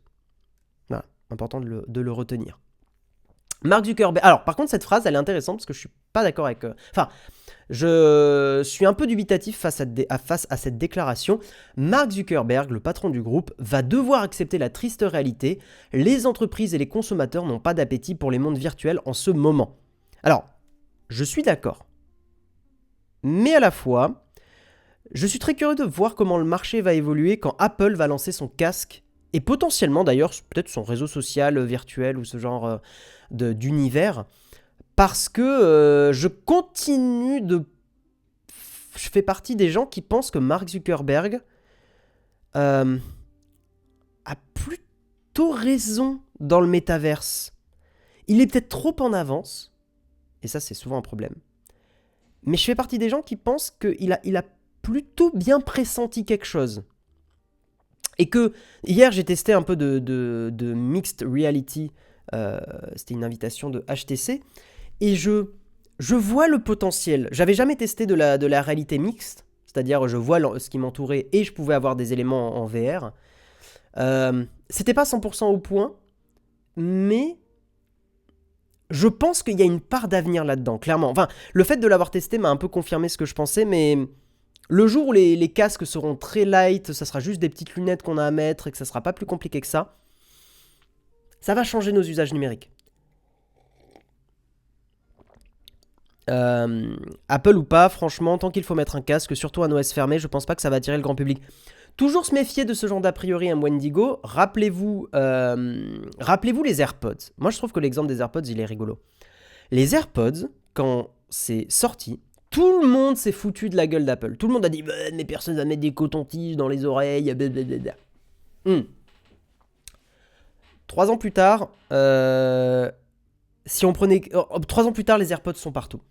Voilà, important de le retenir. Mark Zuckerberg... Alors, par contre, cette phrase, elle est intéressante parce que je suis pas d'accord avec... Enfin, je suis un peu dubitatif face à cette déclaration. Mark Zuckerberg, le patron du groupe, va devoir accepter la triste réalité. Les entreprises et les consommateurs n'ont pas d'appétit pour les mondes virtuels en ce moment. Alors, je suis d'accord. Mais à la fois, je suis très curieux de voir comment le marché va évoluer quand Apple va lancer son casque, et potentiellement d'ailleurs peut-être son réseau social virtuel ou ce genre d'univers, parce que je fais partie des gens qui pensent que Mark Zuckerberg a plutôt raison dans le métaverse. Il est peut-être trop en avance, et ça c'est souvent un problème. Mais je fais partie des gens qui pensent qu'il a plutôt bien pressenti quelque chose. Et que hier, j'ai testé un peu de mixed reality. C'était une invitation de HTC. Et je vois le potentiel. J'avais jamais testé de la réalité mixte. C'est-à-dire, je vois ce qui m'entourait et je pouvais avoir des éléments en VR. C'était pas 100% au point. Mais... je pense qu'il y a une part d'avenir là-dedans, clairement. Enfin, le fait de l'avoir testé m'a un peu confirmé ce que je pensais, mais le jour où les casques seront très light, ça sera juste des petites lunettes qu'on a à mettre et que ça sera pas plus compliqué que ça va changer nos usages numériques. Apple ou pas, franchement, tant qu'il faut mettre un casque, surtout un OS fermé, je pense pas que ça va attirer le grand public. Toujours se méfier de ce genre d'a priori à Wendigo. Rappelez-vous les AirPods. Moi, je trouve que l'exemple des AirPods, il est rigolo. Les AirPods, quand c'est sorti, tout le monde s'est foutu de la gueule d'Apple. Tout le monde a dit « mais personne va mettre des cotons-tiges dans les oreilles, blablabla. » 3 ans plus tard, Si on prenait 3 ans plus tard, les AirPods sont partout.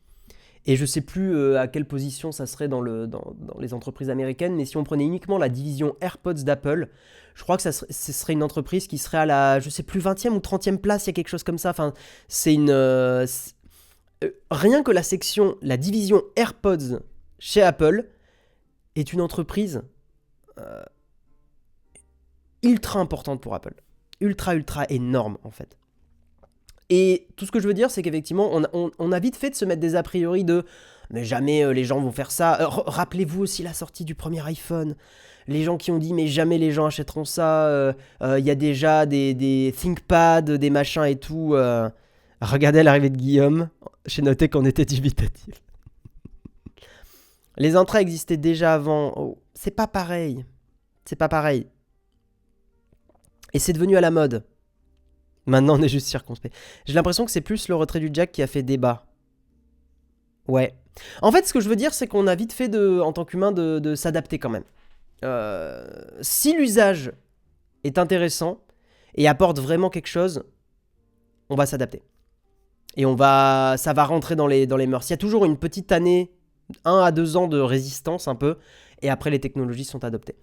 Et je sais plus à quelle position ça serait dans les entreprises américaines, mais si on prenait uniquement la division AirPods d'Apple, je crois que ce serait une entreprise qui serait à la, je sais plus, 20e ou 30e place, il y a quelque chose comme ça. Enfin, c'est une... rien que la division AirPods chez Apple est une entreprise ultra importante pour Apple. Ultra énorme, en fait. Et tout ce que je veux dire, c'est qu'effectivement, on a vite fait de se mettre des a priori de mais jamais les gens vont faire ça. Rappelez-vous aussi la sortie du premier iPhone. Les gens qui ont dit mais jamais les gens achèteront ça. Il y a déjà des ThinkPad, des machins et tout. Regardez l'arrivée de Guillaume. J'ai noté qu'on était dubitatif. Les intras existaient déjà avant. Oh, c'est pas pareil. C'est pas pareil. Et c'est devenu à la mode. Maintenant, on est juste circonspect. J'ai l'impression que c'est plus le retrait du jack qui a fait débat. Ouais. En fait, ce que je veux dire, c'est qu'on a vite fait, en tant qu'humain, de s'adapter quand même. Si l'usage est intéressant et apporte vraiment quelque chose, on va s'adapter. Et ça va rentrer dans les mœurs. Il y a toujours une petite année, 1 à 2 ans de résistance un peu, et après les technologies sont adoptées.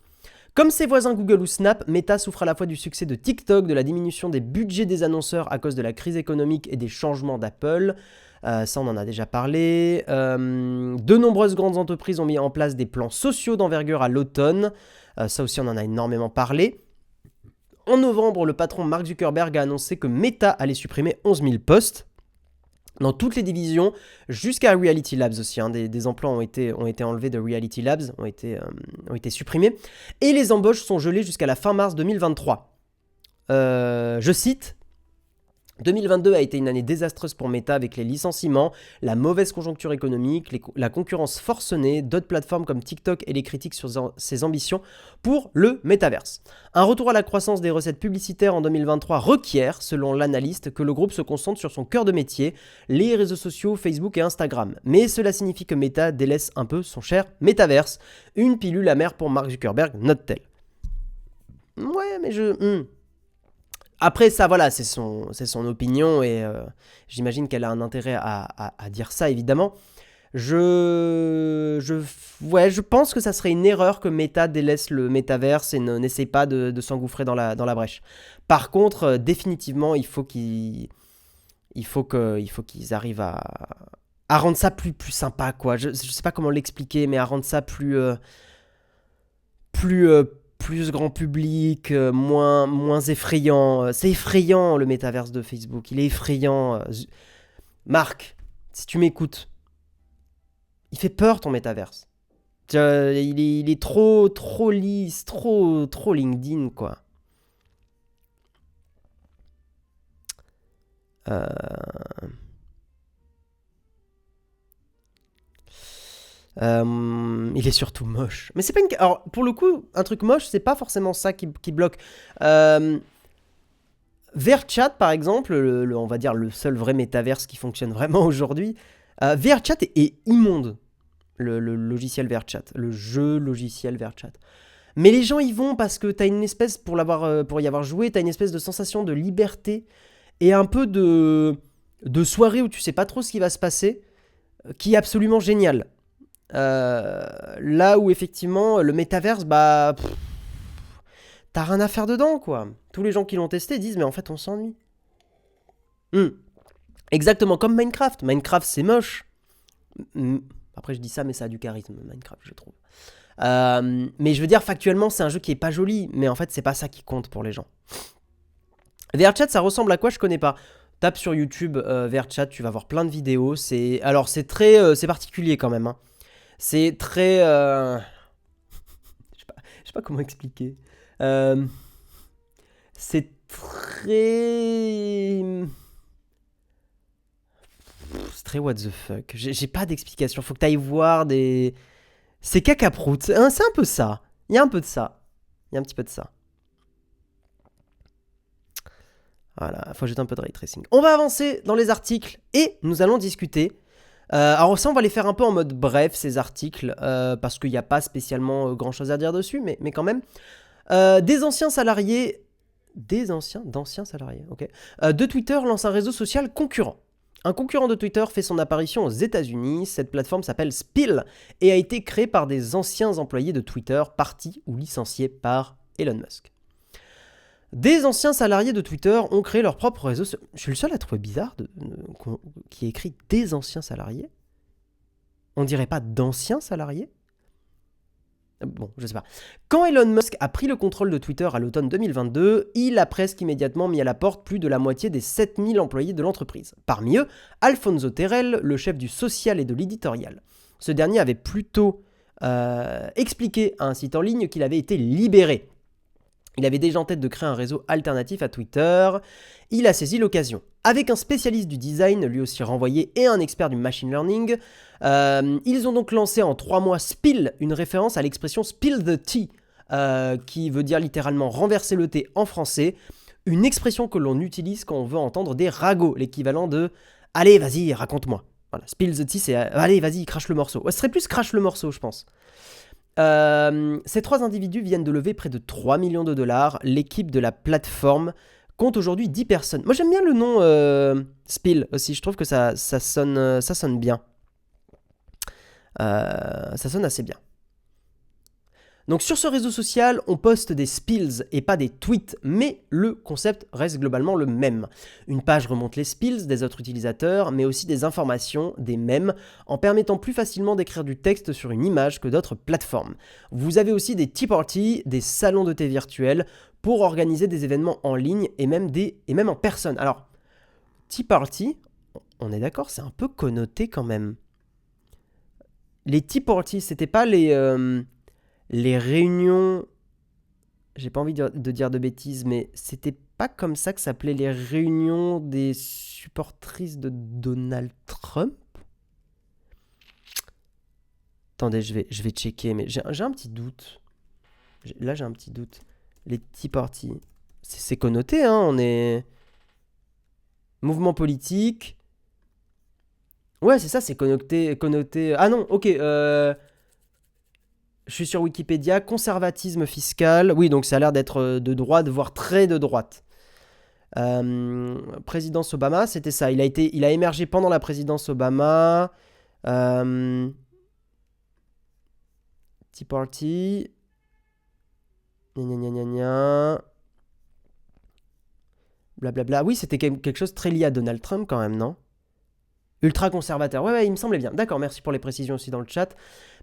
Comme ses voisins Google ou Snap, Meta souffre à la fois du succès de TikTok, de la diminution des budgets des annonceurs à cause de la crise économique et des changements d'Apple. Ça, on en a déjà parlé. De nombreuses grandes entreprises ont mis en place des plans sociaux d'envergure à l'automne. Ça aussi, on en a énormément parlé. En novembre, le patron Mark Zuckerberg a annoncé que Meta allait supprimer 11 000 postes dans toutes les divisions, jusqu'à Reality Labs aussi. Des emplois ont été enlevés de Reality Labs, ont été supprimés. Et les embauches sont gelées jusqu'à la fin mars 2023. Je cite, 2022 a été une année désastreuse pour Meta avec les licenciements, la mauvaise conjoncture économique, la concurrence forcenée d'autres plateformes comme TikTok et les critiques sur ses ambitions pour le métaverse. Un retour à la croissance des recettes publicitaires en 2023 requiert, selon l'analyste, que le groupe se concentre sur son cœur de métier, les réseaux sociaux Facebook et Instagram. Mais cela signifie que Meta délaisse un peu son cher métaverse. Une pilule amère pour Mark Zuckerberg, note-t-elle. Ouais, mais Après ça, voilà, c'est son opinion et j'imagine qu'elle a un intérêt à dire ça, évidemment. Je pense que ça serait une erreur que Meta délaisse le métaverse et n'essaie pas de s'engouffrer dans la brèche. Par contre, définitivement, il faut qu'ils arrivent à rendre ça plus sympa, quoi. Je sais pas comment l'expliquer, mais à rendre ça plus grand public, moins effrayant. C'est effrayant le métaverse de Facebook, il est effrayant. Marc, si tu m'écoutes, il fait peur ton métaverse. Il est trop lisse, trop LinkedIn, quoi. Il est surtout moche. Mais c'est pas une... Alors, pour le coup, un truc moche, c'est pas forcément ça qui bloque. VRChat, par exemple, on va dire le seul vrai métaverse qui fonctionne vraiment aujourd'hui, VRChat est immonde. Le logiciel VRChat, le jeu logiciel VRChat. Mais les gens y vont parce que t'as une espèce, pour y avoir joué, t'as une espèce de sensation de liberté et un peu de soirée où tu sais pas trop ce qui va se passer, qui est absolument génial. Là où effectivement le métaverse, t'as rien à faire dedans, quoi. Tous les gens qui l'ont testé disent mais en fait on s'ennuie. Exactement comme Minecraft. Minecraft c'est moche. Après je dis ça mais ça a du charisme Minecraft je trouve. Mais je veux dire factuellement c'est un jeu qui est pas joli, mais en fait c'est pas ça qui compte pour les gens. VRChat ça ressemble à quoi, je connais pas. Tape sur YouTube VRChat, tu vas voir plein de vidéos. C'est particulier quand même, hein. C'est très... je sais pas comment expliquer. C'est très... C'est très what the fuck. J'ai pas d'explication. Faut que t'ailles voir des... C'est cacaproute. C'est un peu ça. Il y a un peu de ça. Il y a un petit peu de ça. Voilà, faut ajouter un peu de ray tracing. On va avancer dans les articles et nous allons discuter. Alors ça, on va les faire un peu en mode bref, ces articles, parce qu'il n'y a pas spécialement grand-chose à dire dessus, mais quand même. Des anciens salariés d'anciens salariés, ok. De Twitter lance un réseau social concurrent. Un concurrent de Twitter fait son apparition aux États-Unis. Cette plateforme s'appelle Spill et a été créée par des anciens employés de Twitter, partis ou licenciés par Elon Musk. Des anciens salariés de Twitter ont créé leur propre réseau. Je suis le seul à trouver bizarre qui écrit des anciens salariés. On dirait pas d'anciens salariés? Bon, je sais pas. Quand Elon Musk a pris le contrôle de Twitter à l'automne 2022, il a presque immédiatement mis à la porte plus de la moitié des 7000 employés de l'entreprise. Parmi eux, Alfonso Terrell, le chef du social et de l'éditorial. Ce dernier avait plutôt expliqué à un site en ligne qu'il avait été libéré. Il avait déjà en tête de créer un réseau alternatif à Twitter. Il a saisi l'occasion. Avec un spécialiste du design, lui aussi renvoyé, et un expert du machine learning, ils ont donc lancé en 3 mois Spill, une référence à l'expression Spill the tea, qui veut dire littéralement renverser le thé en français, une expression que l'on utilise quand on veut entendre des ragots, l'équivalent de « Allez, vas-y, raconte-moi ». Voilà, Spill the tea, c'est « Allez, vas-y, crache le morceau ». Ouais, ce serait plus « crache le morceau », je pense. Ces 3 individus viennent de lever près de 3 millions de dollars. L'équipe de la plateforme compte aujourd'hui 10 personnes. Moi j'aime bien le nom Spill aussi, je trouve que ça sonne bien. Ça sonne assez bien. Donc sur ce réseau social, on poste des spills et pas des tweets, mais le concept reste globalement le même. Une page remonte les spills des autres utilisateurs, mais aussi des informations, des mèmes, en permettant plus facilement d'écrire du texte sur une image que d'autres plateformes. Vous avez aussi des tea parties, des salons de thé virtuels, pour organiser des événements en ligne et même en personne. Alors, tea party, on est d'accord, c'est un peu connoté quand même. Les tea parties, c'était pas les réunions, j'ai pas envie de dire de bêtises, mais c'était pas comme ça que s'appelaient les réunions des supportrices de Donald Trump? Attendez, je vais checker, mais j'ai un petit doute. Là, j'ai un petit doute. Les Tea Party, c'est connoté, hein, on est... Mouvement politique... Ouais, c'est ça, c'est connoté... Ah non, ok, je suis sur Wikipédia, conservatisme fiscal. Oui, donc ça a l'air d'être de droite, voire très de droite. Présidence Obama, c'était ça. Il a émergé pendant la présidence Obama. Tea Party. Gna gna gna gna. Blablabla. Oui, c'était quelque chose de très lié à Donald Trump quand même, non? Ultra conservateur. Ouais, il me semblait bien. D'accord, merci pour les précisions aussi dans le chat.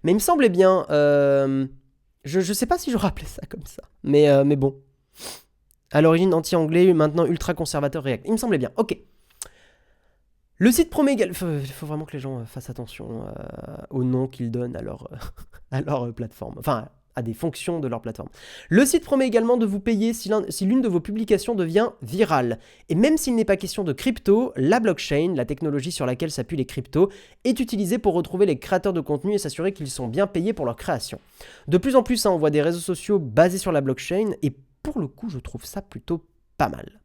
Mais il me semblait bien. Je sais pas si je rappelais ça comme ça. Mais bon. À l'origine anti-anglais, maintenant ultra conservateur React. Il me semblait bien. Ok. Le site promet également... Il faut vraiment que les gens fassent attention aux noms qu'ils donnent à leur plateforme. Enfin, à des fonctions de leur plateforme. Le site promet également de vous payer si l'une de vos publications devient virale. Et même s'il n'est pas question de crypto, la blockchain, la technologie sur laquelle s'appuient les cryptos, est utilisée pour retrouver les créateurs de contenu et s'assurer qu'ils sont bien payés pour leur création. De plus en plus, on voit des réseaux sociaux basés sur la blockchain, et pour le coup, je trouve ça plutôt pas mal.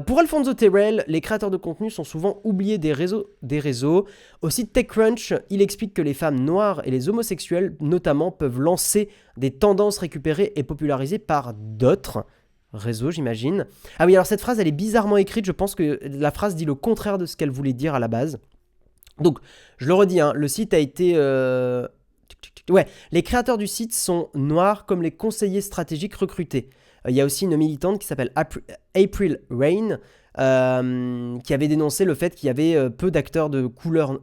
Pour Alfonso Terrell, les créateurs de contenu sont souvent oubliés des réseaux. Au site TechCrunch, il explique que les femmes noires et les homosexuels, notamment, peuvent lancer des tendances récupérées et popularisées par d'autres réseaux, j'imagine. Ah oui, alors cette phrase, elle est bizarrement écrite. Je pense que la phrase dit le contraire de ce qu'elle voulait dire à la base. Donc, je le redis, hein, le site a été... Ouais, les créateurs du site sont noirs comme les conseillers stratégiques recrutés. Il y a aussi une militante qui s'appelle April Rain, qui avait dénoncé le fait qu'il y avait peu d'acteurs de couleur,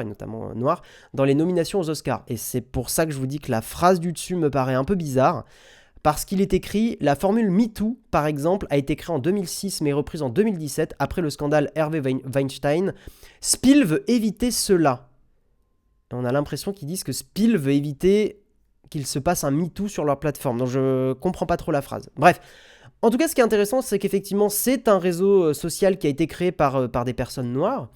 et notamment noirs, dans les nominations aux Oscars. Et c'est pour ça que je vous dis que la phrase du dessus me paraît un peu bizarre, parce qu'il est écrit « La formule MeToo, par exemple, a été créée en 2006, mais reprise en 2017, après le scandale Harvey Weinstein. Spill veut éviter cela. » On a l'impression qu'ils disent que Spill veut éviter qu'il se passe un MeToo sur leur plateforme. Donc je comprends pas trop la phrase. Bref, en tout cas, ce qui est intéressant, c'est qu'effectivement, c'est un réseau social qui a été créé par des personnes noires.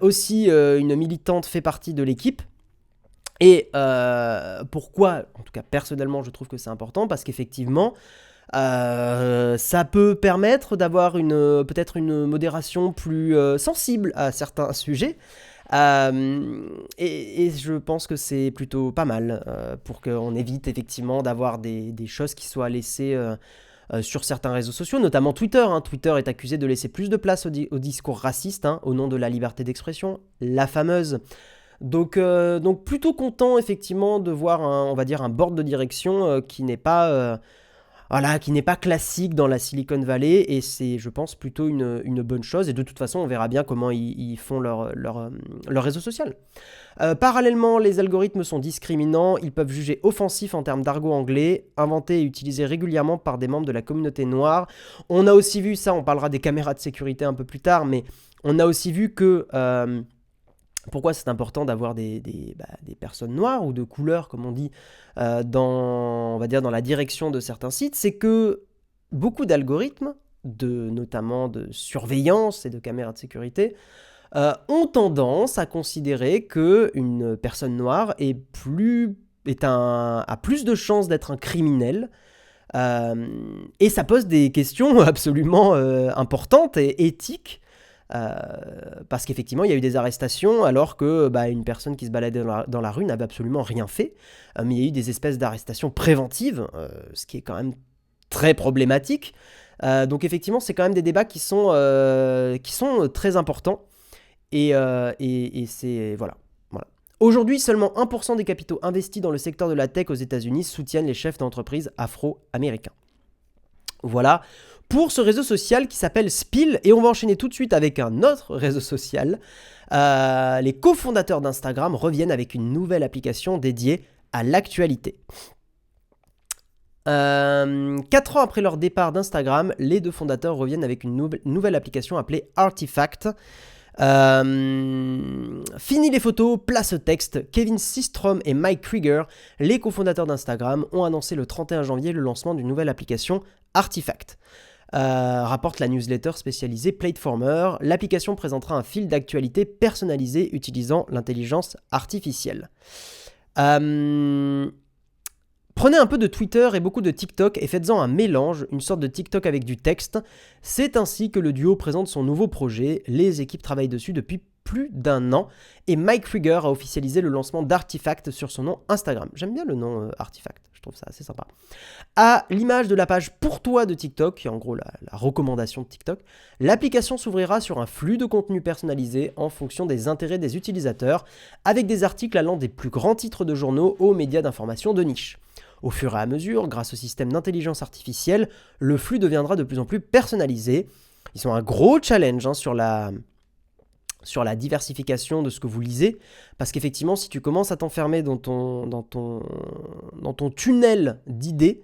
Aussi, une militante fait partie de l'équipe. Et pourquoi, en tout cas personnellement, je trouve que c'est important, parce qu'effectivement, ça peut permettre d'avoir peut-être une modération plus sensible à certains sujets. Et je pense que c'est plutôt pas mal pour qu'on évite effectivement d'avoir des choses qui soient laissées sur certains réseaux sociaux, notamment Twitter. Twitter est accusé de laisser plus de place au discours raciste au nom de la liberté d'expression, la fameuse. Donc plutôt content effectivement de voir on va dire un board de direction qui n'est pas classique dans la Silicon Valley, et c'est, je pense, plutôt une bonne chose. Et de toute façon, on verra bien comment ils font leur réseau social. Parallèlement, les algorithmes sont discriminants, ils peuvent juger offensifs en termes d'argot anglais, inventé et utilisé régulièrement par des membres de la communauté noire. On a aussi vu ça, on parlera des caméras de sécurité un peu plus tard, mais on a aussi vu que... pourquoi c'est important d'avoir des personnes noires ou de couleur, comme on dit, on va dire dans la direction de certains sites, c'est que beaucoup d'algorithmes, notamment de surveillance et de caméras de sécurité, ont tendance à considérer qu'une personne noire a plus de chances d'être un criminel. Et ça pose des questions absolument importantes et éthiques. Parce qu'effectivement, il y a eu des arrestations alors que une personne qui se baladait dans la rue n'avait absolument rien fait. Mais il y a eu des espèces d'arrestations préventives, ce qui est quand même très problématique. Donc effectivement, c'est quand même des débats qui sont très importants. Et c'est... Voilà. Aujourd'hui, seulement 1% des capitaux investis dans le secteur de la tech aux États-Unis soutiennent les chefs d'entreprise afro-américains. Voilà pour ce réseau social qui s'appelle Spill. Et on va enchaîner tout de suite avec un autre réseau social. Les cofondateurs d'Instagram reviennent avec une nouvelle application dédiée à l'actualité. 4 ans après leur départ d'Instagram, les deux fondateurs reviennent avec une nouvelle application appelée Artifact. Fini les photos, place au texte. Kevin Systrom et Mike Krieger, les cofondateurs d'Instagram, ont annoncé le 31 janvier le lancement d'une nouvelle application Artifact. Rapporte la newsletter spécialisée Platformer. L'application présentera un fil d'actualité personnalisé utilisant l'intelligence artificielle. Prenez un peu de Twitter et beaucoup de TikTok et faites-en un mélange, une sorte de TikTok avec du texte. C'est ainsi que le duo présente son nouveau projet. Les équipes travaillent dessus depuis plus d'1 an et Mike Krieger a officialisé le lancement d'Artifact sur son nom Instagram. J'aime bien le nom Artifact, je trouve ça assez sympa. À l'image de la page Pour toi de TikTok, qui est en gros la recommandation de TikTok, l'application s'ouvrira sur un flux de contenu personnalisé en fonction des intérêts des utilisateurs, avec des articles allant des plus grands titres de journaux aux médias d'information de niche. Au fur et à mesure, grâce au système d'intelligence artificielle, le flux deviendra de plus en plus personnalisé. Ils ont un gros challenge sur la diversification de ce que vous lisez, parce qu'effectivement, si tu commences à t'enfermer dans ton tunnel d'idées,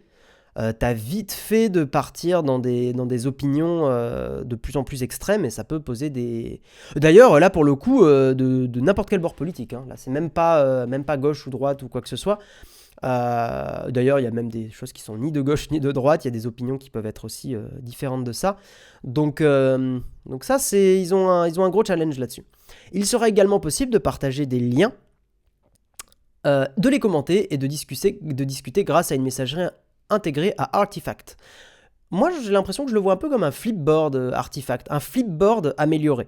t'as vite fait de partir dans des opinions de plus en plus extrêmes, et ça peut poser des... D'ailleurs, là, pour le coup, de n'importe quel bord politique. Là, c'est même pas gauche ou droite ou quoi que ce soit. D'ailleurs, il y a même des choses qui sont ni de gauche ni de droite. Il y a des opinions qui peuvent être aussi différentes de ça. Donc ça, ils ont un gros challenge là-dessus. Il sera également possible de partager des liens, de les commenter et de discuter grâce à une messagerie intégrée à Artifact. Moi, j'ai l'impression que je le vois un peu comme un flipboard Artifact, un flipboard amélioré.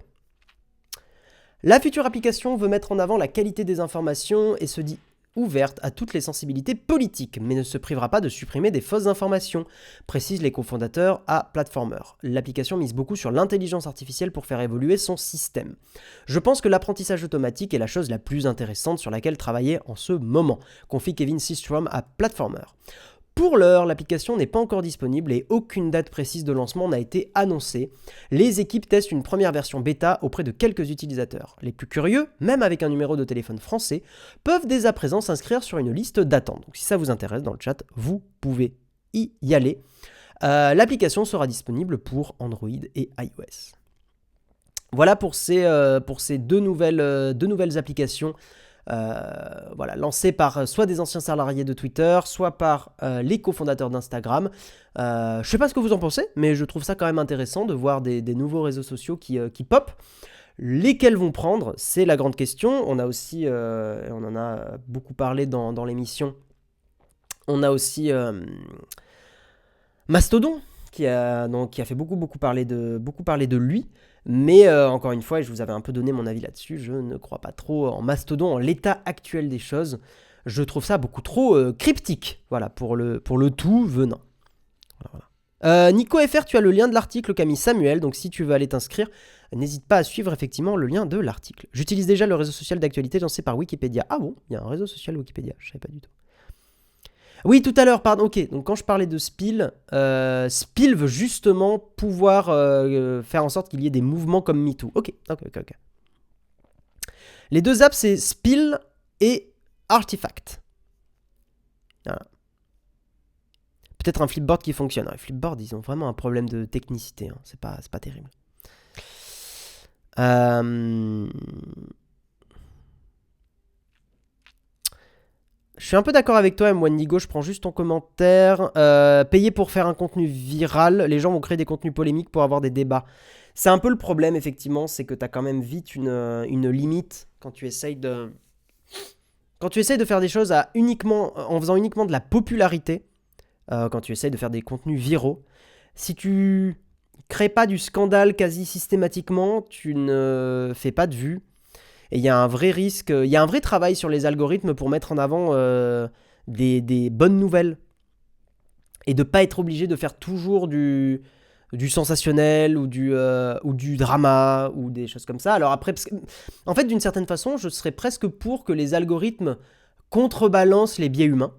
La future application veut mettre en avant la qualité des informations et se dit ouverte à toutes les sensibilités politiques, mais ne se privera pas de supprimer des fausses informations, précisent les cofondateurs à Platformer. L'application mise beaucoup sur l'intelligence artificielle pour faire évoluer son système. Je pense que l'apprentissage automatique est la chose la plus intéressante sur laquelle travailler en ce moment, confie Kevin Systrom à Platformer. Pour l'heure, l'application n'est pas encore disponible et aucune date précise de lancement n'a été annoncée. Les équipes testent une première version bêta auprès de quelques utilisateurs. Les plus curieux, même avec un numéro de téléphone français, peuvent dès à présent s'inscrire sur une liste d'attente. Donc si ça vous intéresse dans le chat, vous pouvez y aller. L'application sera disponible pour Android et iOS. Voilà pour ces deux nouvelles applications. Lancé par soit des anciens salariés de Twitter, soit par les cofondateurs d'Instagram. Je sais pas ce que vous en pensez, mais je trouve ça quand même intéressant de voir des nouveaux réseaux sociaux qui pop. Lesquels vont prendre, c'est la grande question. On a aussi, on en a beaucoup parlé dans l'émission, on a aussi Mastodon qui a fait beaucoup parler de lui. Mais encore une fois, et je vous avais un peu donné mon avis là-dessus, je ne crois pas trop en Mastodon, en l'état actuel des choses. Je trouve ça beaucoup trop cryptique, voilà, pour le tout venant. Voilà. Nico FR, tu as le lien de l'article qu'a mis Samuel, donc si tu veux aller t'inscrire, n'hésite pas à suivre effectivement le lien de l'article. J'utilise déjà le réseau social d'actualité lancé par Wikipédia. Ah bon, il y a un réseau social Wikipédia, je savais pas du tout. Oui, tout à l'heure, pardon, ok, donc quand je parlais de Spill, Spill veut justement pouvoir faire en sorte qu'il y ait des mouvements comme MeToo. Ok. Les deux apps, c'est Spill et Artifact. Voilà. Peut-être un Flipboard qui fonctionne. Les Flipboard, ils ont vraiment un problème de technicité. Hein. C'est pas terrible. Je suis un peu d'accord avec toi, Mwandigo, je prends juste ton commentaire. Payer pour faire un contenu viral, les gens vont créer des contenus polémiques pour avoir des débats. C'est un peu le problème, effectivement, c'est que tu as quand même vite une limite quand tu essayes de... Quand tu essayes de faire des choses en faisant uniquement de la popularité, quand tu essayes de faire des contenus viraux, si tu crées pas du scandale quasi systématiquement, tu ne fais pas de vues. Et il y a un vrai risque, il y a un vrai travail sur les algorithmes pour mettre en avant des bonnes nouvelles. Et de ne pas être obligé de faire toujours du sensationnel ou du drama ou des choses comme ça. Alors après, en fait, d'une certaine façon, je serais presque pour que les algorithmes contrebalancent les biais humains.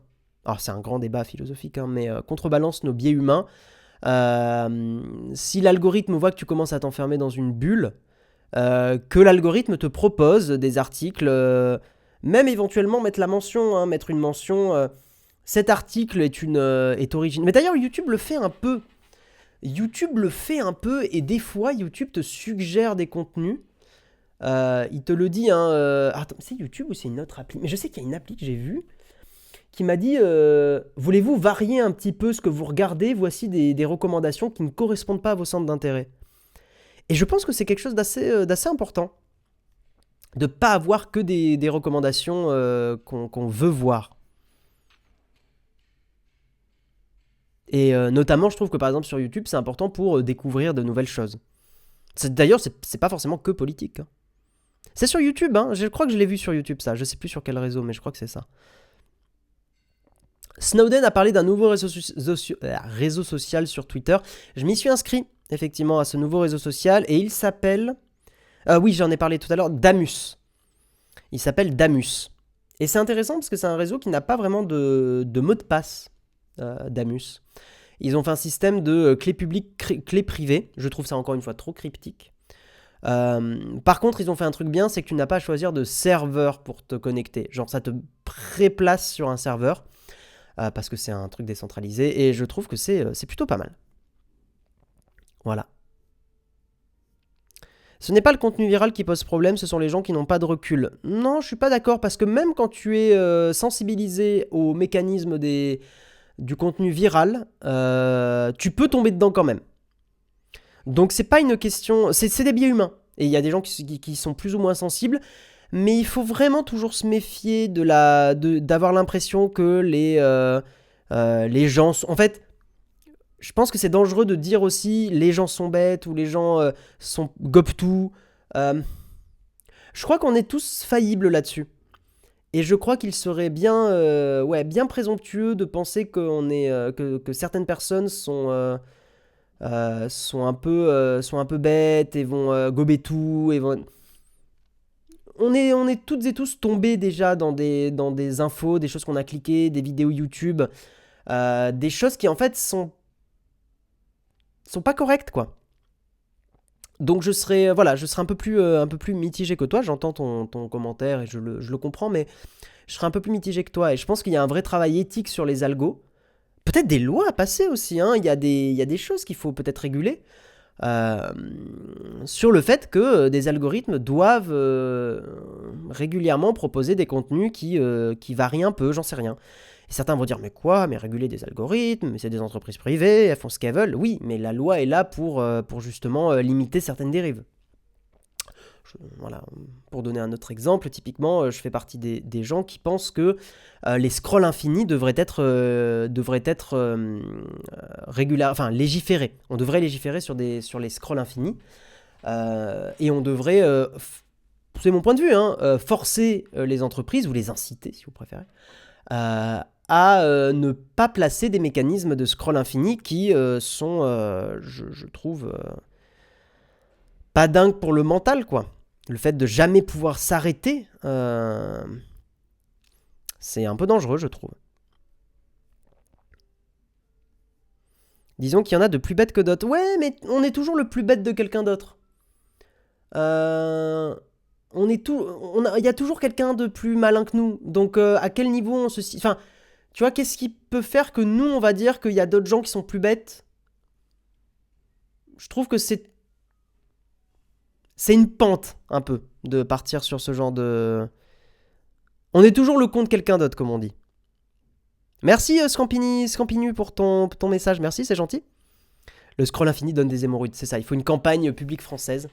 Alors c'est un grand débat philosophique, hein, mais contrebalancent nos biais humains. Si l'algorithme voit que tu commences à t'enfermer dans une bulle, que l'algorithme te propose des articles, même éventuellement mettre la mention, hein, mettre une mention, cet article est original. Mais d'ailleurs, YouTube le fait un peu. Et des fois, YouTube te suggère des contenus. Il te le dit, hein. Attends, c'est YouTube ou c'est une autre appli? Mais je sais qu'il y a une appli que j'ai vue qui m'a dit voulez-vous varier un petit peu ce que vous regardez? Voici des recommandations qui ne correspondent pas à vos centres d'intérêt. Et je pense que c'est quelque chose d'assez important. De ne pas avoir que des recommandations qu'on veut voir. Et notamment, je trouve que par exemple sur YouTube, c'est important pour découvrir de nouvelles choses. D'ailleurs, c'est pas forcément que politique. Hein. C'est sur YouTube, hein. Je crois que je l'ai vu sur YouTube ça. Je sais plus sur quel réseau, mais je crois que c'est ça. Snowden a parlé d'un nouveau réseau social sur Twitter. Je m'y suis inscrit effectivement à ce nouveau réseau social et il s'appelle... oui, j'en ai parlé tout à l'heure, Damus. Il s'appelle Damus. Et c'est intéressant parce que c'est un réseau qui n'a pas vraiment de mot de passe, Damus. Ils ont fait un système de clé publique, clé privée. Je trouve ça encore une fois trop cryptique. Par contre, ils ont fait un truc bien, c'est que tu n'as pas à choisir de serveur pour te connecter. Genre, ça te préplace sur un serveur. Parce que c'est un truc décentralisé. Et je trouve que c'est plutôt pas mal. Voilà. Ce n'est pas le contenu viral qui pose problème, ce sont les gens qui n'ont pas de recul. Non, je suis pas d'accord, parce que même quand tu es sensibilisé au mécanisme du contenu viral, tu peux tomber dedans quand même. Donc c'est pas une question... C'est des biais humains. Et il y a des gens qui sont plus ou moins sensibles, mais il faut vraiment toujours se méfier d'avoir l'impression que les gens... En fait... Je pense que c'est dangereux de dire aussi les gens sont bêtes ou les gens gobent tout. Je crois qu'on est tous faillibles là-dessus. Et je crois qu'il serait bien présomptueux de penser que certaines personnes sont un peu bêtes et vont gober tout. On est toutes et tous tombés déjà dans des infos, des choses qu'on a cliquées, des vidéos YouTube, des choses qui en fait sont pas correctes, quoi. Donc je serais un peu plus mitigé que toi. J'entends ton commentaire et je le comprends, mais je serais un peu plus mitigé que toi. Et je pense qu'il y a un vrai travail éthique sur les algos. Peut-être des lois à passer aussi, hein. Il y a des choses qu'il faut peut-être réguler. Sur le fait que des algorithmes doivent régulièrement proposer des contenus qui varient un peu, j'en sais rien. Et certains vont dire, mais quoi? Mais réguler des algorithmes, mais c'est des entreprises privées, elles font ce qu'elles veulent. Oui, mais la loi est là pour justement limiter certaines dérives. Voilà. Pour donner un autre exemple, typiquement, je fais partie des gens qui pensent que les scrolls infinis devraient être légiférés. On devrait légiférer sur les scrolls infinis. Et on devrait, c'est mon point de vue, hein, forcer les entreprises, ou les inciter si vous préférez, à ne pas placer des mécanismes de scroll infini qui sont, je trouve, pas dingues pour le mental, quoi. Le fait de jamais pouvoir s'arrêter, c'est un peu dangereux, je trouve. Disons qu'il y en a de plus bêtes que d'autres. Ouais, mais on est toujours le plus bête de quelqu'un d'autre. Il y a toujours quelqu'un de plus malin que nous. Donc, à quel niveau on se... Enfin, tu vois, qu'est-ce qui peut faire que nous, on va dire qu'il y a d'autres gens qui sont plus bêtes? Je trouve que c'est une pente, un peu, de partir sur ce genre de... On est toujours le con de quelqu'un d'autre, comme on dit. Merci Scampinu pour ton message, merci, c'est gentil. Le scroll infini donne des hémorroïdes, c'est ça, il faut une campagne publique française.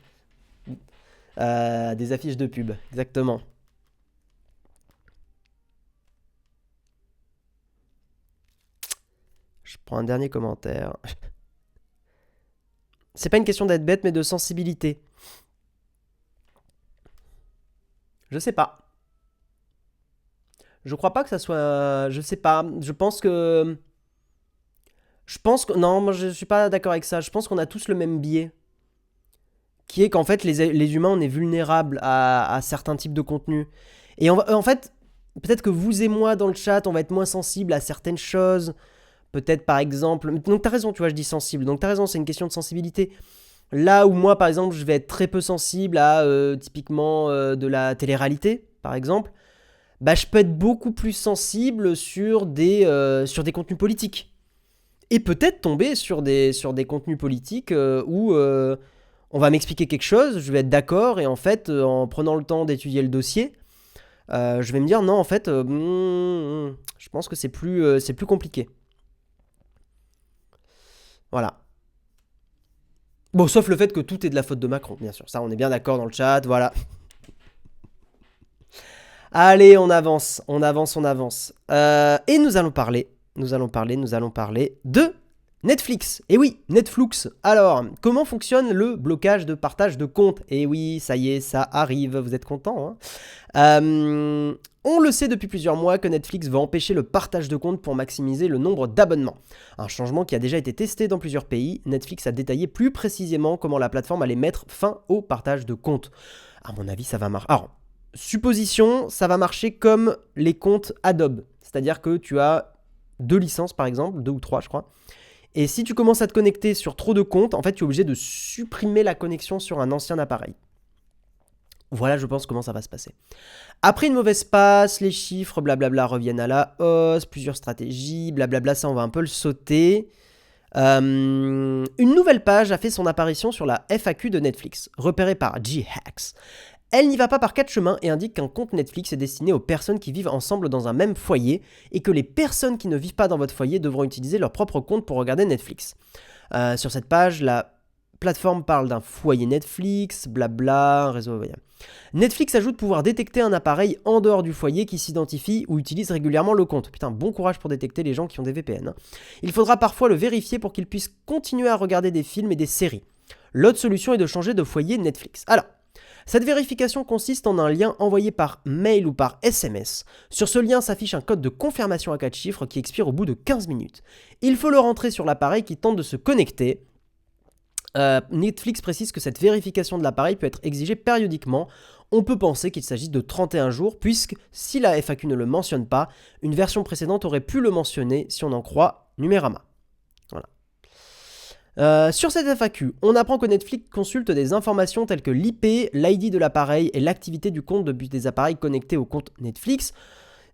Des affiches de pub, exactement. Je prends un dernier commentaire. C'est pas une question d'être bête, mais de sensibilité. Je sais pas. Je crois pas que ça soit... Je sais pas. Je pense que... Non, moi je suis pas d'accord avec ça. Je pense qu'on a tous le même biais. Qui est qu'en fait, les humains, on est vulnérables à certains types de contenus. Et en fait, peut-être que vous et moi, dans le chat, on va être moins sensibles à certaines choses. Peut-être, par exemple... Donc t'as raison, tu vois, je dis sensible. Donc t'as raison, c'est une question de sensibilité. Là où moi, par exemple, je vais être très peu sensible à, typiquement, de la télé-réalité, par exemple, bah, je peux être beaucoup plus sensible sur des contenus politiques. Et peut-être tomber sur des contenus politiques où on va m'expliquer quelque chose, je vais être d'accord, et en fait, en prenant le temps d'étudier le dossier, je vais me dire, non, en fait, je pense que c'est plus compliqué. Voilà. Bon, sauf le fait que tout est de la faute de Macron, bien sûr. Ça, on est bien d'accord dans le chat, voilà. Allez, on avance. Et nous allons parler de Netflix. Et oui, Netflix. Alors, comment fonctionne le blocage de partage de compte? Et oui, ça y est, ça arrive, vous êtes contents, hein? On le sait depuis plusieurs mois que Netflix va empêcher le partage de comptes pour maximiser le nombre d'abonnements. Un changement qui a déjà été testé dans plusieurs pays. Netflix a détaillé plus précisément comment la plateforme allait mettre fin au partage de comptes. À mon avis, ça va marcher. Alors, supposition, ça va marcher comme les comptes Adobe. C'est-à-dire que tu as 2 licences par exemple, 2 ou 3 je crois. Et si tu commences à te connecter sur trop de comptes, en fait tu es obligé de supprimer la connexion sur un ancien appareil. Voilà, je pense comment ça va se passer. Après une mauvaise passe, les chiffres, blablabla, reviennent à la hausse, plusieurs stratégies, blablabla, ça on va un peu le sauter. Une nouvelle page a fait son apparition sur la FAQ de Netflix, repérée par G-Hacks. Elle n'y va pas par 4 chemins et indique qu'un compte Netflix est destiné aux personnes qui vivent ensemble dans un même foyer et que les personnes qui ne vivent pas dans votre foyer devront utiliser leur propre compte pour regarder Netflix. Sur cette page, la plateforme parle d'un foyer Netflix, blabla, un réseau... Netflix ajoute pouvoir détecter un appareil en dehors du foyer qui s'identifie ou utilise régulièrement le compte. Putain, bon courage pour détecter les gens qui ont des VPN. Il faudra parfois le vérifier pour qu'ils puissent continuer à regarder des films et des séries. L'autre solution est de changer de foyer Netflix. Alors, cette vérification consiste en un lien envoyé par mail ou par SMS. Sur ce lien s'affiche un code de confirmation à 4 chiffres qui expire au bout de 15 minutes. Il faut le rentrer sur l'appareil qui tente de se connecter. Netflix précise que cette vérification de l'appareil peut être exigée périodiquement. On peut penser qu'il s'agit de 31 jours, puisque si la FAQ ne le mentionne pas, une version précédente aurait pu le mentionner si on en croit Numérama. Voilà. Sur cette FAQ, on apprend que Netflix consulte des informations telles que l'IP, l'ID de l'appareil et l'activité du compte depuis des appareils connectés au compte Netflix.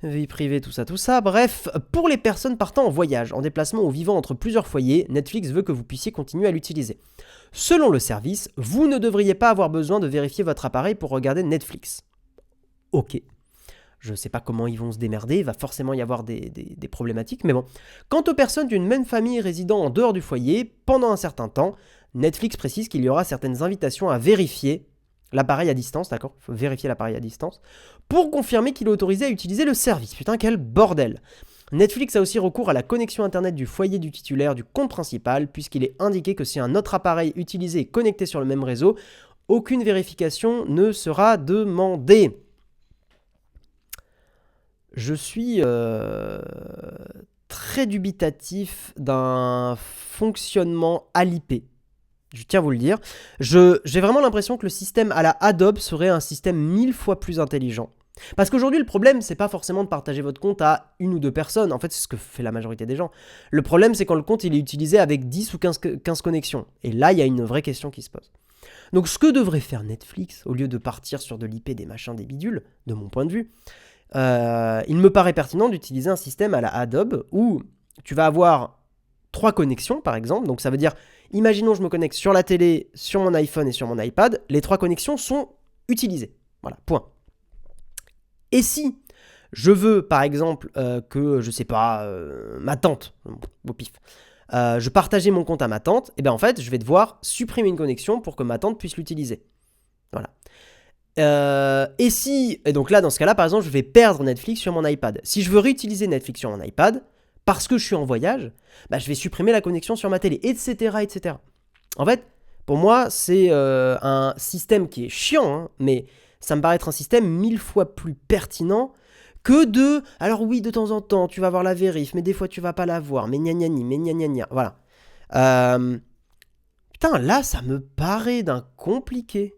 Vie privée, tout ça. Bref, pour les personnes partant en voyage, en déplacement ou vivant entre plusieurs foyers, Netflix veut que vous puissiez continuer à l'utiliser. Selon le service, vous ne devriez pas avoir besoin de vérifier votre appareil pour regarder Netflix. Ok. Je ne sais pas comment ils vont se démerder, il va forcément y avoir des problématiques, mais bon. Quant aux personnes d'une même famille résidant en dehors du foyer, pendant un certain temps, Netflix précise qu'il y aura certaines invitations à vérifier l'appareil à distance, d'accord? Il faut vérifier l'appareil à distance, pour confirmer qu'il est autorisé à utiliser le service. Putain, quel bordel! Netflix a aussi recours à la connexion internet du foyer du titulaire du compte principal, puisqu'il est indiqué que si un autre appareil utilisé est connecté sur le même réseau, aucune vérification ne sera demandée. je suis très dubitatif d'un fonctionnement à l'IP. Je tiens à vous le dire. J'ai vraiment l'impression que le système à la Adobe serait un système 1000 fois plus intelligent. Parce qu'aujourd'hui, le problème, c'est pas forcément de partager votre compte à une ou deux personnes. En fait, c'est ce que fait la majorité des gens. Le problème, c'est quand le compte il est utilisé avec 10 ou 15 connexions. Et là, il y a une vraie question qui se pose. Donc, ce que devrait faire Netflix, au lieu de partir sur de l'IP, des machins, des bidules, de mon point de vue, il me paraît pertinent d'utiliser un système à la Adobe où tu vas avoir 3 connexions, par exemple. Donc, ça veut dire, imaginons, je me connecte sur la télé, sur mon iPhone et sur mon iPad. Les 3 connexions sont utilisées. Voilà, point. Et si je veux, par exemple, que, je sais pas, ma tante, au pif, je partageais mon compte à ma tante, et bien en fait, je vais devoir supprimer une connexion pour que ma tante puisse l'utiliser. Voilà. Et donc là, dans ce cas-là, par exemple, je vais perdre Netflix sur mon iPad. Si je veux réutiliser Netflix sur mon iPad, parce que je suis en voyage, bah, je vais supprimer la connexion sur ma télé, etc., etc. En fait, pour moi, c'est un système qui est chiant, hein, mais ça me paraît être un système 1000 fois plus pertinent que de... Alors oui, de temps en temps, tu vas avoir la vérif, mais des fois, tu vas pas la voir, mais gna gna gna, mais gna gna gna. Voilà. Putain, là, ça me paraît d'un compliqué.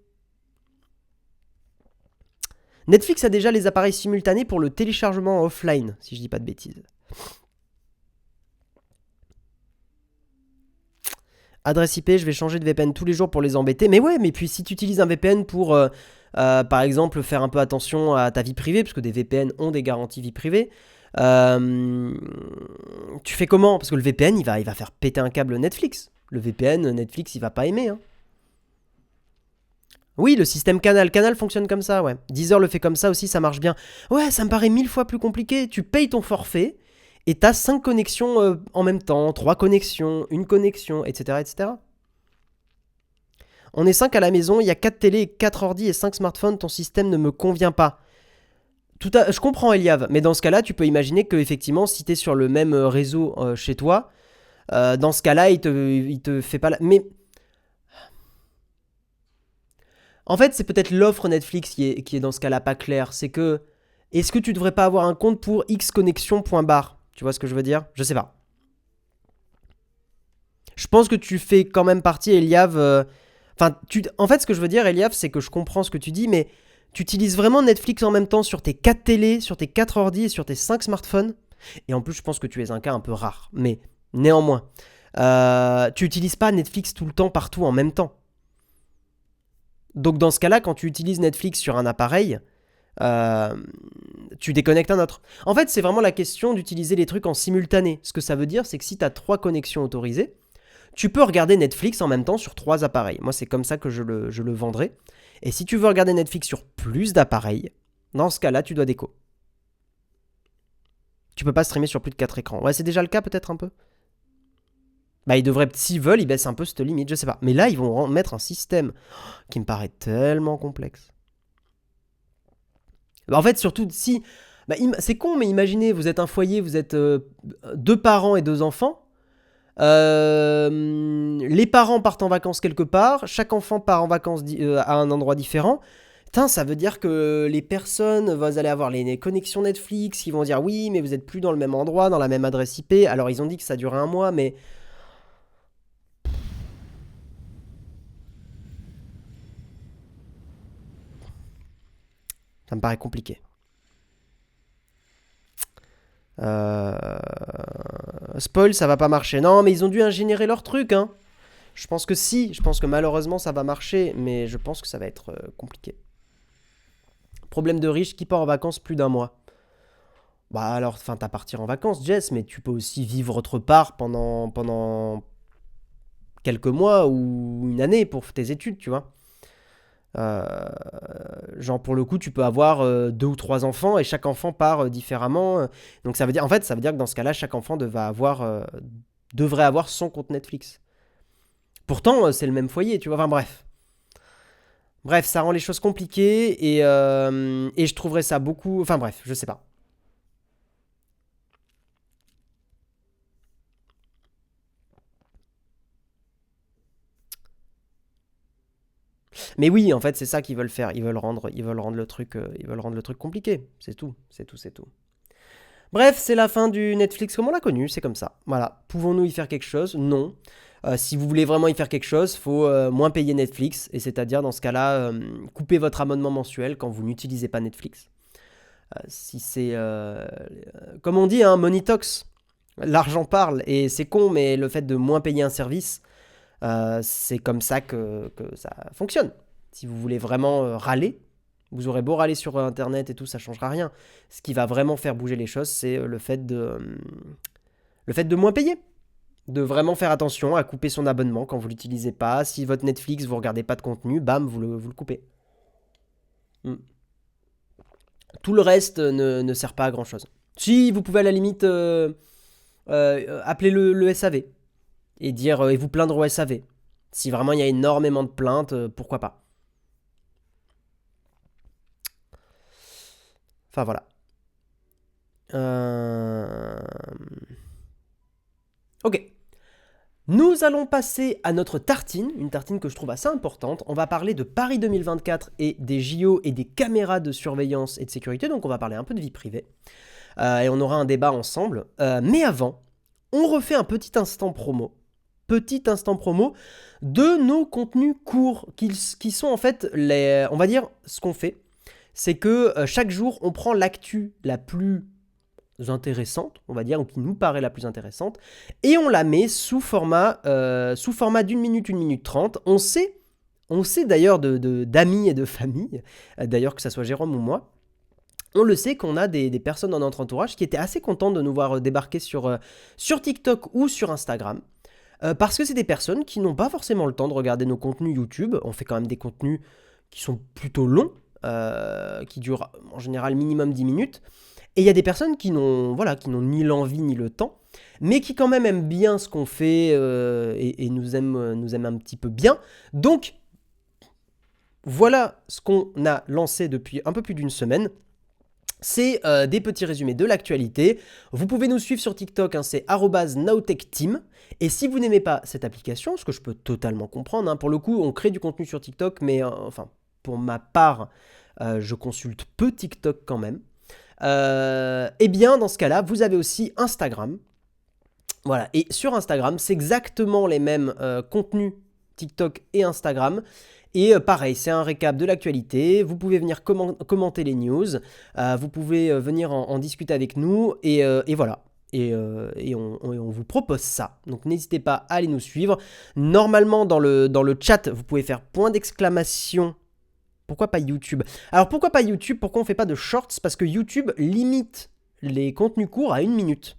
Netflix a déjà les appareils simultanés pour le téléchargement offline, si je dis pas de bêtises. Adresse IP, je vais changer de VPN tous les jours pour les embêter. Mais ouais, mais puis si tu utilises un VPN pour, par exemple, faire un peu attention à ta vie privée, parce que des VPN ont des garanties vie privée, tu fais comment? Parce que le VPN, il va faire péter un câble Netflix. Le VPN, Netflix, il va pas aimer. Hein. Oui, le système Canal. Canal fonctionne comme ça, ouais. Deezer le fait comme ça aussi, ça marche bien. Ouais, ça me paraît 1000 fois plus compliqué. Tu payes ton forfait et t'as 5 connexions en même temps, 3 connexions, une connexion, etc., etc. On est 5 à la maison, il y a 4 télés, 4 ordi et 5 smartphones, ton système ne me convient pas. Je comprends Eliav, mais dans ce cas-là, tu peux imaginer que effectivement, si tu es sur le même réseau chez toi, dans ce cas-là, il te fait pas la... Mais en fait, c'est peut-être l'offre Netflix qui est dans ce cas-là pas claire. C'est que, est-ce que tu devrais pas avoir un compte pour xconnexion.bar? Tu vois ce que je veux dire? Je sais pas. Je pense que tu fais quand même partie, Eliav. Enfin, en fait, ce que je veux dire, Eliav, c'est que je comprends ce que tu dis, mais tu utilises vraiment Netflix en même temps sur tes 4 télés, sur tes 4 ordi et sur tes 5 smartphones. Et en plus, je pense que tu es un cas un peu rare. Mais néanmoins, tu n'utilises pas Netflix tout le temps, partout, en même temps. Donc dans ce cas-là, quand tu utilises Netflix sur un appareil, tu déconnectes un autre. En fait, c'est vraiment la question d'utiliser les trucs en simultané. Ce que ça veut dire, c'est que si tu as 3 connexions autorisées, tu peux regarder Netflix en même temps sur 3 appareils. Moi, c'est comme ça que je le vendrai. Et si tu veux regarder Netflix sur plus d'appareils, dans ce cas-là, tu dois déco. Tu peux pas streamer sur plus de 4 écrans. Ouais, c'est déjà le cas peut-être un peu. Bah, ils devraient, s'ils veulent, ils baissent un peu cette limite, je sais pas. Mais là, ils vont mettre un système qui me paraît tellement complexe. Bah, en fait, surtout si... Bah, c'est con, mais imaginez, vous êtes un foyer, vous êtes 2 parents et 2 enfants. Les parents partent en vacances quelque part, chaque enfant part en vacances à un endroit différent. Putain, ça veut dire que les personnes, vous allez avoir les connexions Netflix, ils vont dire oui, mais vous êtes plus dans le même endroit, dans la même adresse IP. Alors ils ont dit que ça durait un mois, mais... Ça me paraît compliqué. Spoil, ça va pas marcher. Non, mais ils ont dû ingénierer leur truc, hein. Je pense que si, je pense que malheureusement ça va marcher, mais je pense que ça va être compliqué. Problème de riche qui part en vacances plus d'un mois. Bah alors, enfin, t'as partir en vacances, Jess, mais tu peux aussi vivre autre part pendant quelques mois ou une année pour tes études, tu vois. Euh, genre pour le coup, tu peux avoir 2 ou 3 enfants et chaque enfant part différemment. Donc ça veut dire, en fait, ça veut dire que dans ce cas-là, chaque enfant devrait avoir son compte Netflix. Pourtant, c'est le même foyer, tu vois. Enfin bref. Bref, ça rend les choses compliquées et je trouverais ça beaucoup... Enfin bref, je sais pas. Mais oui, en fait, c'est ça qu'ils veulent faire. Ils veulent rendre le truc compliqué. C'est tout, c'est tout, c'est tout. Bref, c'est la fin du Netflix comme on l'a connu, c'est comme ça. Voilà. Pouvons-nous y faire quelque chose? Non. Si vous voulez vraiment y faire quelque chose, il faut moins payer Netflix, et c'est-à-dire dans ce cas-là, couper votre abonnement mensuel quand vous n'utilisez pas Netflix. Si c'est... comme on dit, hein, money talks, l'argent parle, et c'est con, mais le fait de moins payer un service, c'est comme ça que ça fonctionne. Si vous voulez vraiment râler, vous aurez beau râler sur Internet et tout, ça changera rien. Ce qui va vraiment faire bouger les choses, c'est le fait de moins payer. De vraiment faire attention à couper son abonnement quand vous l'utilisez pas. Si votre Netflix, vous regardez pas de contenu, bam, vous le coupez. Mm. Tout le reste ne sert pas à grand chose. Si, vous pouvez à la limite appeler le SAV et dire et vous plaindre au SAV. Si vraiment il y a énormément de plaintes, pourquoi pas. Enfin voilà. Ok. Nous allons passer à notre tartine, une tartine que je trouve assez importante. On va parler de Paris 2024 et des JO et des caméras de surveillance et de sécurité, donc on va parler un peu de vie privée. Et on aura un débat ensemble. Mais avant, on refait un petit instant promo. Petit instant promo de nos contenus courts, qui sont en fait, on va dire, ce qu'on fait, c'est que chaque jour, on prend l'actu la plus intéressante, on va dire, ou qui nous paraît la plus intéressante, et on la met sous format d'une minute, 1 minute 30. On sait d'ailleurs d'amis et de famille, d'ailleurs que ça soit Jérôme ou moi, on le sait qu'on a des personnes dans notre entourage qui étaient assez contentes de nous voir débarquer sur TikTok ou sur Instagram, parce que c'est des personnes qui n'ont pas forcément le temps de regarder nos contenus YouTube. On fait quand même des contenus qui sont plutôt longs, qui durent en général minimum 10 minutes, et il y a des personnes qui n'ont ni l'envie ni le temps, mais qui quand même aiment bien ce qu'on fait et nous aiment un petit peu bien. Donc, voilà ce qu'on a lancé depuis un peu plus d'une semaine. C'est des petits résumés de l'actualité. Vous pouvez nous suivre sur TikTok, hein, c'est @nowtechteam. Et si vous n'aimez pas cette application, ce que je peux totalement comprendre, hein, pour le coup, on crée du contenu sur TikTok, mais enfin, pour ma part, je consulte peu TikTok quand même. Et bien, dans ce cas-là, vous avez aussi Instagram. Voilà, et sur Instagram, c'est exactement les mêmes contenus TikTok et Instagram. Et pareil, c'est un récap de l'actualité. Vous pouvez venir commenter les news. Vous pouvez venir en discuter avec nous. Et voilà. Et on vous propose ça. Donc n'hésitez pas à aller nous suivre. Normalement, dans le chat, vous pouvez faire point d'exclamation. Pourquoi pas YouTube? Alors pourquoi pas YouTube? Pourquoi on fait pas de shorts? Parce que YouTube limite les contenus courts à 1 minute.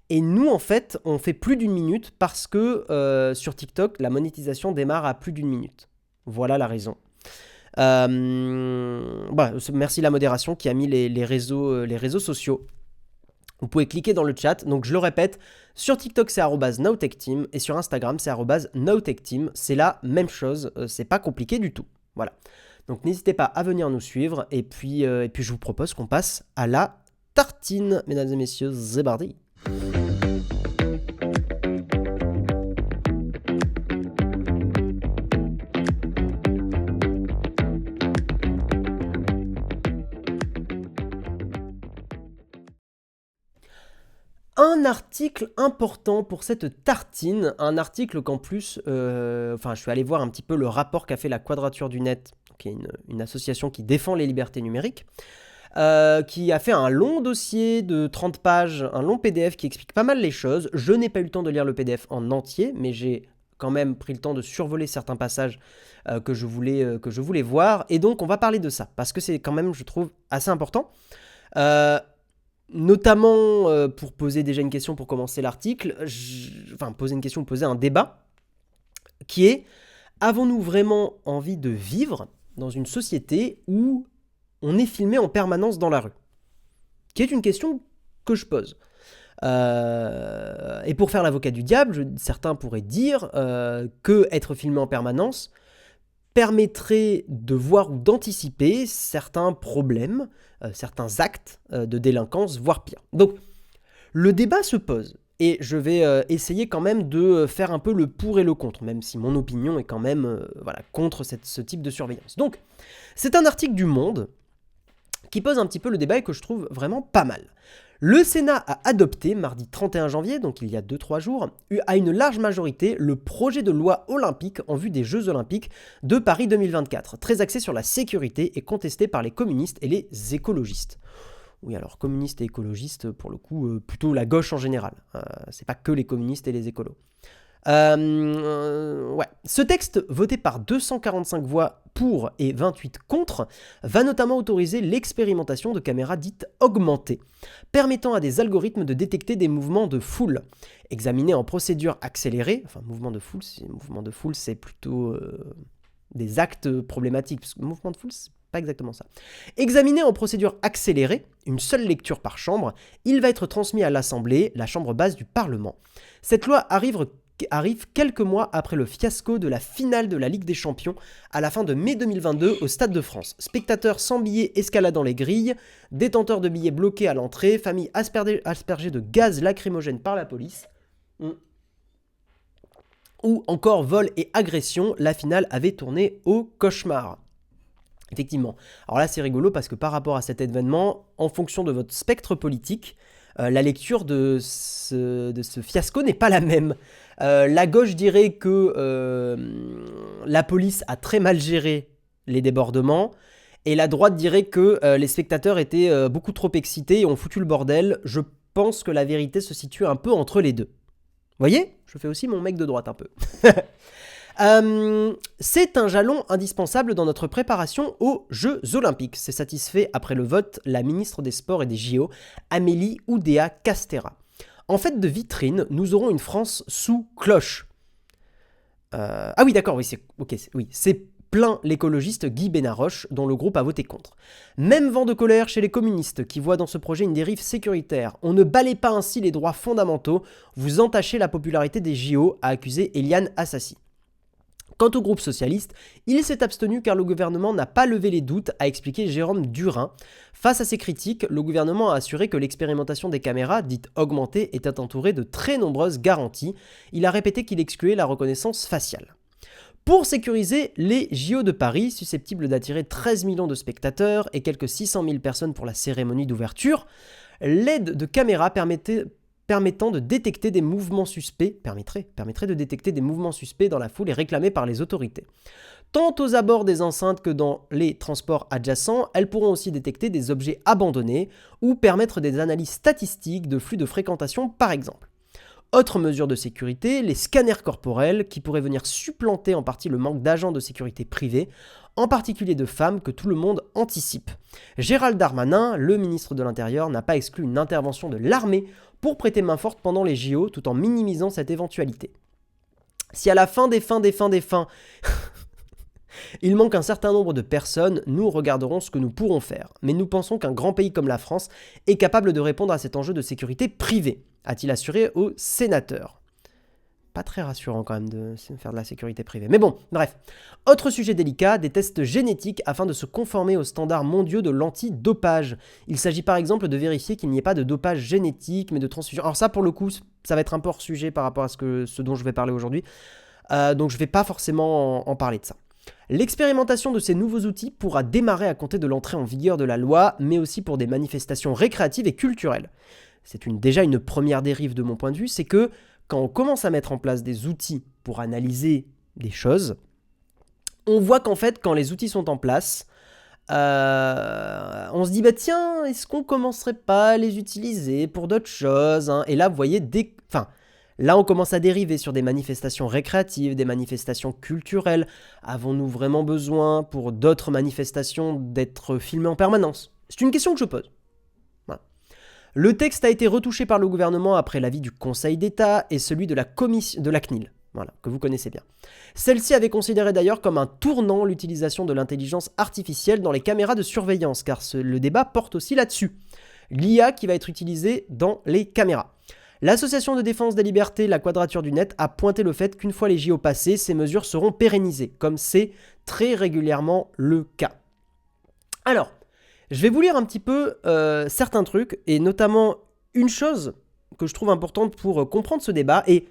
Et nous, en fait, on fait plus d'1 minute parce que sur TikTok, la monétisation démarre à plus d'1 minute. Voilà la raison. Merci la modération qui a mis les réseaux sociaux. Vous pouvez cliquer dans le chat. Donc je le répète, sur TikTok c'est @nowtechteam et sur Instagram c'est @nowtechteam. C'est la même chose, c'est pas compliqué du tout. Voilà. Donc n'hésitez pas à venir nous suivre et puis je vous propose qu'on passe à la tartine, mesdames et messieurs, c'est parti. Un article important pour cette tartine, un article qu'en plus, je suis allé voir un petit peu le rapport qu'a fait la Quadrature du Net, qui est une association qui défend les libertés numériques, qui a fait un long dossier de 30 pages, un long PDF qui explique pas mal les choses. Je n'ai pas eu le temps de lire le PDF en entier, mais j'ai quand même pris le temps de survoler certains passages que je voulais voir, et donc on va parler de ça, parce que c'est quand même, je trouve, assez important. Notamment pour poser déjà une question pour commencer l'article, poser un débat qui est: avons-nous vraiment envie de vivre dans une société où on est filmé en permanence dans la rue? Qui est une question que je pose. Et pour faire l'avocat du diable, certains pourraient dire que être filmé en permanence permettrait de voir ou d'anticiper certains problèmes, certains actes de délinquance, voire pire. Donc, le débat se pose, et je vais essayer quand même de faire un peu le pour et le contre, même si mon opinion est quand même contre ce type de surveillance. Donc, c'est un article du Monde qui pose un petit peu le débat et que je trouve vraiment pas mal. Le Sénat a adopté, mardi 31 janvier, donc il y a 2-3 jours, à une large majorité, le projet de loi olympique en vue des Jeux olympiques de Paris 2024, très axé sur la sécurité et contesté par les communistes et les écologistes. Oui, alors communistes et écologistes, pour le coup, plutôt la gauche en général. C'est pas que les communistes et les écolos. Ouais. Ce texte, voté par 245 voix pour et 28 contre, va notamment autoriser l'expérimentation de caméras dites augmentées, permettant à des algorithmes de détecter des mouvements de foule. Examinés en procédure accélérée, enfin mouvement de foule, c'est plutôt des actes problématiques, parce que mouvement de foule, c'est pas exactement ça. Examiné en procédure accélérée, une seule lecture par chambre, il va être transmis à l'Assemblée, la chambre basse du Parlement. Cette loi arrive quelques mois après le fiasco de la finale de la Ligue des Champions à la fin de mai 2022 au Stade de France. Spectateurs sans billets escaladant les grilles, détenteurs de billets bloqués à l'entrée, familles aspergées de gaz lacrymogène par la police, ou encore vol et agression, la finale avait tourné au cauchemar. Effectivement. Alors là, c'est rigolo parce que par rapport à cet événement, en fonction de votre spectre politique, la lecture de ce fiasco n'est pas la même. La gauche dirait que la police a très mal géré les débordements, et la droite dirait que les spectateurs étaient beaucoup trop excités et ont foutu le bordel. Je pense que la vérité se situe un peu entre les deux. Vous voyez ? Je fais aussi mon mec de droite un peu. C'est un jalon indispensable dans notre préparation aux Jeux Olympiques. C'est satisfait après le vote la ministre des Sports et des JO, Amélie Oudéa-Castéra. En fait de vitrine, nous aurons une France sous cloche. Ah oui, d'accord, oui, c'est plein l'écologiste Guy Benaroche, dont le groupe a voté contre. Même vent de colère chez les communistes, qui voient dans ce projet une dérive sécuritaire. On ne balaie pas ainsi les droits fondamentaux, vous entachez la popularité des JO, a accusé Eliane Assassi. Quant au groupe socialiste, il s'est abstenu car le gouvernement n'a pas levé les doutes, a expliqué Jérôme Durin. Face à ces critiques, le gouvernement a assuré que l'expérimentation des caméras, dites augmentées, était entourée de très nombreuses garanties. Il a répété qu'il excluait la reconnaissance faciale. Pour sécuriser les JO de Paris, susceptibles d'attirer 13 millions de spectateurs et quelques 600 000 personnes pour la cérémonie d'ouverture, l'aide de caméras permettant de détecter des mouvements suspects, permettrait de détecter des mouvements suspects dans la foule et réclamés par les autorités. Tant aux abords des enceintes que dans les transports adjacents, elles pourront aussi détecter des objets abandonnés ou permettre des analyses statistiques de flux de fréquentation par exemple. Autre mesure de sécurité, les scanners corporels qui pourraient venir supplanter en partie le manque d'agents de sécurité privés, en particulier de femmes que tout le monde anticipe. Gérald Darmanin, le ministre de l'Intérieur, n'a pas exclu une intervention de l'armée pour prêter main forte pendant les JO tout en minimisant cette éventualité. Si à la fin des fins, il manque un certain nombre de personnes, nous regarderons ce que nous pourrons faire. Mais nous pensons qu'un grand pays comme la France est capable de répondre à cet enjeu de sécurité privée, a-t-il assuré aux sénateurs. Pas très rassurant quand même de faire de la sécurité privée. Mais bon, bref. Autre sujet délicat, des tests génétiques afin de se conformer aux standards mondiaux de l'antidopage. Il s'agit par exemple de vérifier qu'il n'y ait pas de dopage génétique, mais de transfusion. Alors ça, pour le coup, ça va être un peu hors sujet par rapport à ce dont je vais parler aujourd'hui. Donc je ne vais pas forcément en parler de ça. L'expérimentation de ces nouveaux outils pourra démarrer à compter de l'entrée en vigueur de la loi, mais aussi pour des manifestations récréatives et culturelles. C'est déjà une première dérive de mon point de vue, c'est que quand on commence à mettre en place des outils pour analyser des choses, on voit qu'en fait, quand les outils sont en place, on se dit, bah tiens, est-ce qu'on commencerait pas à les utiliser pour d'autres choses, hein. Et là, vous voyez, là, on commence à dériver sur des manifestations récréatives, des manifestations culturelles. Avons-nous vraiment besoin, pour d'autres manifestations, d'être filmés en permanence ? C'est une question que je pose. Voilà. Le texte a été retouché par le gouvernement après l'avis du Conseil d'État et celui de la commission de la CNIL, voilà, que vous connaissez bien. Celle-ci avait considéré d'ailleurs comme un tournant l'utilisation de l'intelligence artificielle dans les caméras de surveillance, car le débat porte aussi là-dessus. L'IA qui va être utilisée dans les caméras. L'association de défense des libertés, la Quadrature du Net, a pointé le fait qu'une fois les JO passés, ces mesures seront pérennisées, comme c'est très régulièrement le cas. Alors, je vais vous lire un petit peu certains trucs, et notamment une chose que je trouve importante pour comprendre ce débat, et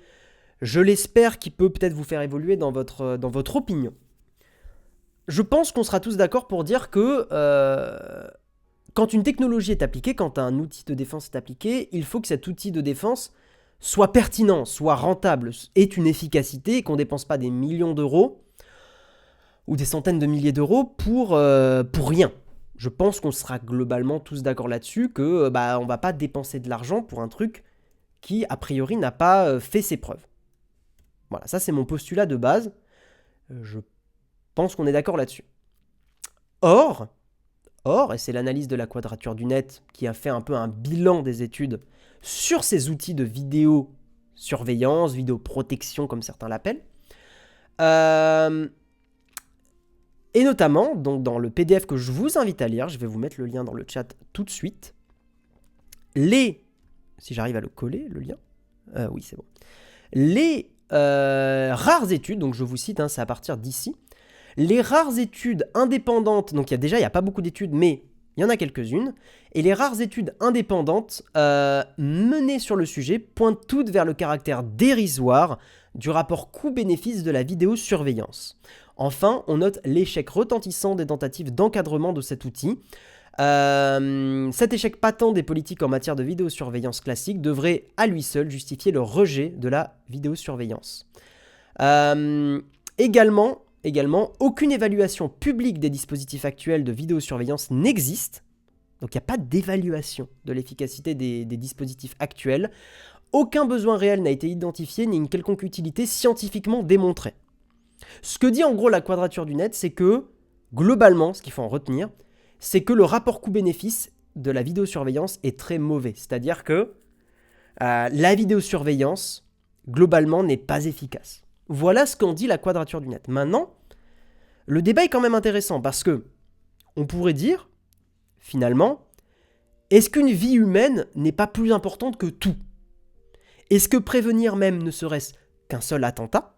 je l'espère qu'il peut peut-être vous faire évoluer dans votre opinion. Je pense qu'on sera tous d'accord pour dire que quand une technologie est appliquée, quand un outil de défense est appliqué, il faut que cet outil de défense soit pertinent, soit rentable, ait une efficacité et qu'on ne dépense pas des millions d'euros ou des centaines de milliers d'euros pour rien. Je pense qu'on sera globalement tous d'accord là-dessus que on va pas dépenser de l'argent pour un truc qui, a priori, n'a pas fait ses preuves. Voilà, ça c'est mon postulat de base. Je pense qu'on est d'accord là-dessus. Or, et c'est l'analyse de la Quadrature du Net qui a fait un peu un bilan des études sur ces outils de vidéosurveillance, vidéoprotection comme certains l'appellent, et notamment, donc dans le PDF que je vous invite à lire, je vais vous mettre le lien dans le chat tout de suite, si j'arrive à le coller, le lien, oui c'est bon, les rares études, donc je vous cite, c'est à partir d'ici, les rares études indépendantes, donc il n'y a pas beaucoup d'études, mais il y en a quelques-unes, et les rares études indépendantes menées sur le sujet pointent toutes vers le caractère dérisoire du rapport coût-bénéfice de la vidéosurveillance. Enfin, on note l'échec retentissant des tentatives d'encadrement de cet outil. Cet échec patent des politiques en matière de vidéosurveillance classique devrait à lui seul justifier le rejet de la vidéosurveillance. Également, aucune évaluation publique des dispositifs actuels de vidéosurveillance n'existe. Donc il n'y a pas d'évaluation de l'efficacité des dispositifs actuels. Aucun besoin réel n'a été identifié, ni une quelconque utilité scientifiquement démontrée. Ce que dit en gros la Quadrature du Net, c'est que, globalement, ce qu'il faut en retenir, c'est que le rapport coût-bénéfice de la vidéosurveillance est très mauvais. C'est-à-dire que la vidéosurveillance, globalement, n'est pas efficace. Voilà ce qu'en dit la Quadrature du Net. Maintenant, le débat est quand même intéressant parce que on pourrait dire, finalement, est-ce qu'une vie humaine n'est pas plus importante que tout ? Est-ce que prévenir même ne serait-ce qu'un seul attentat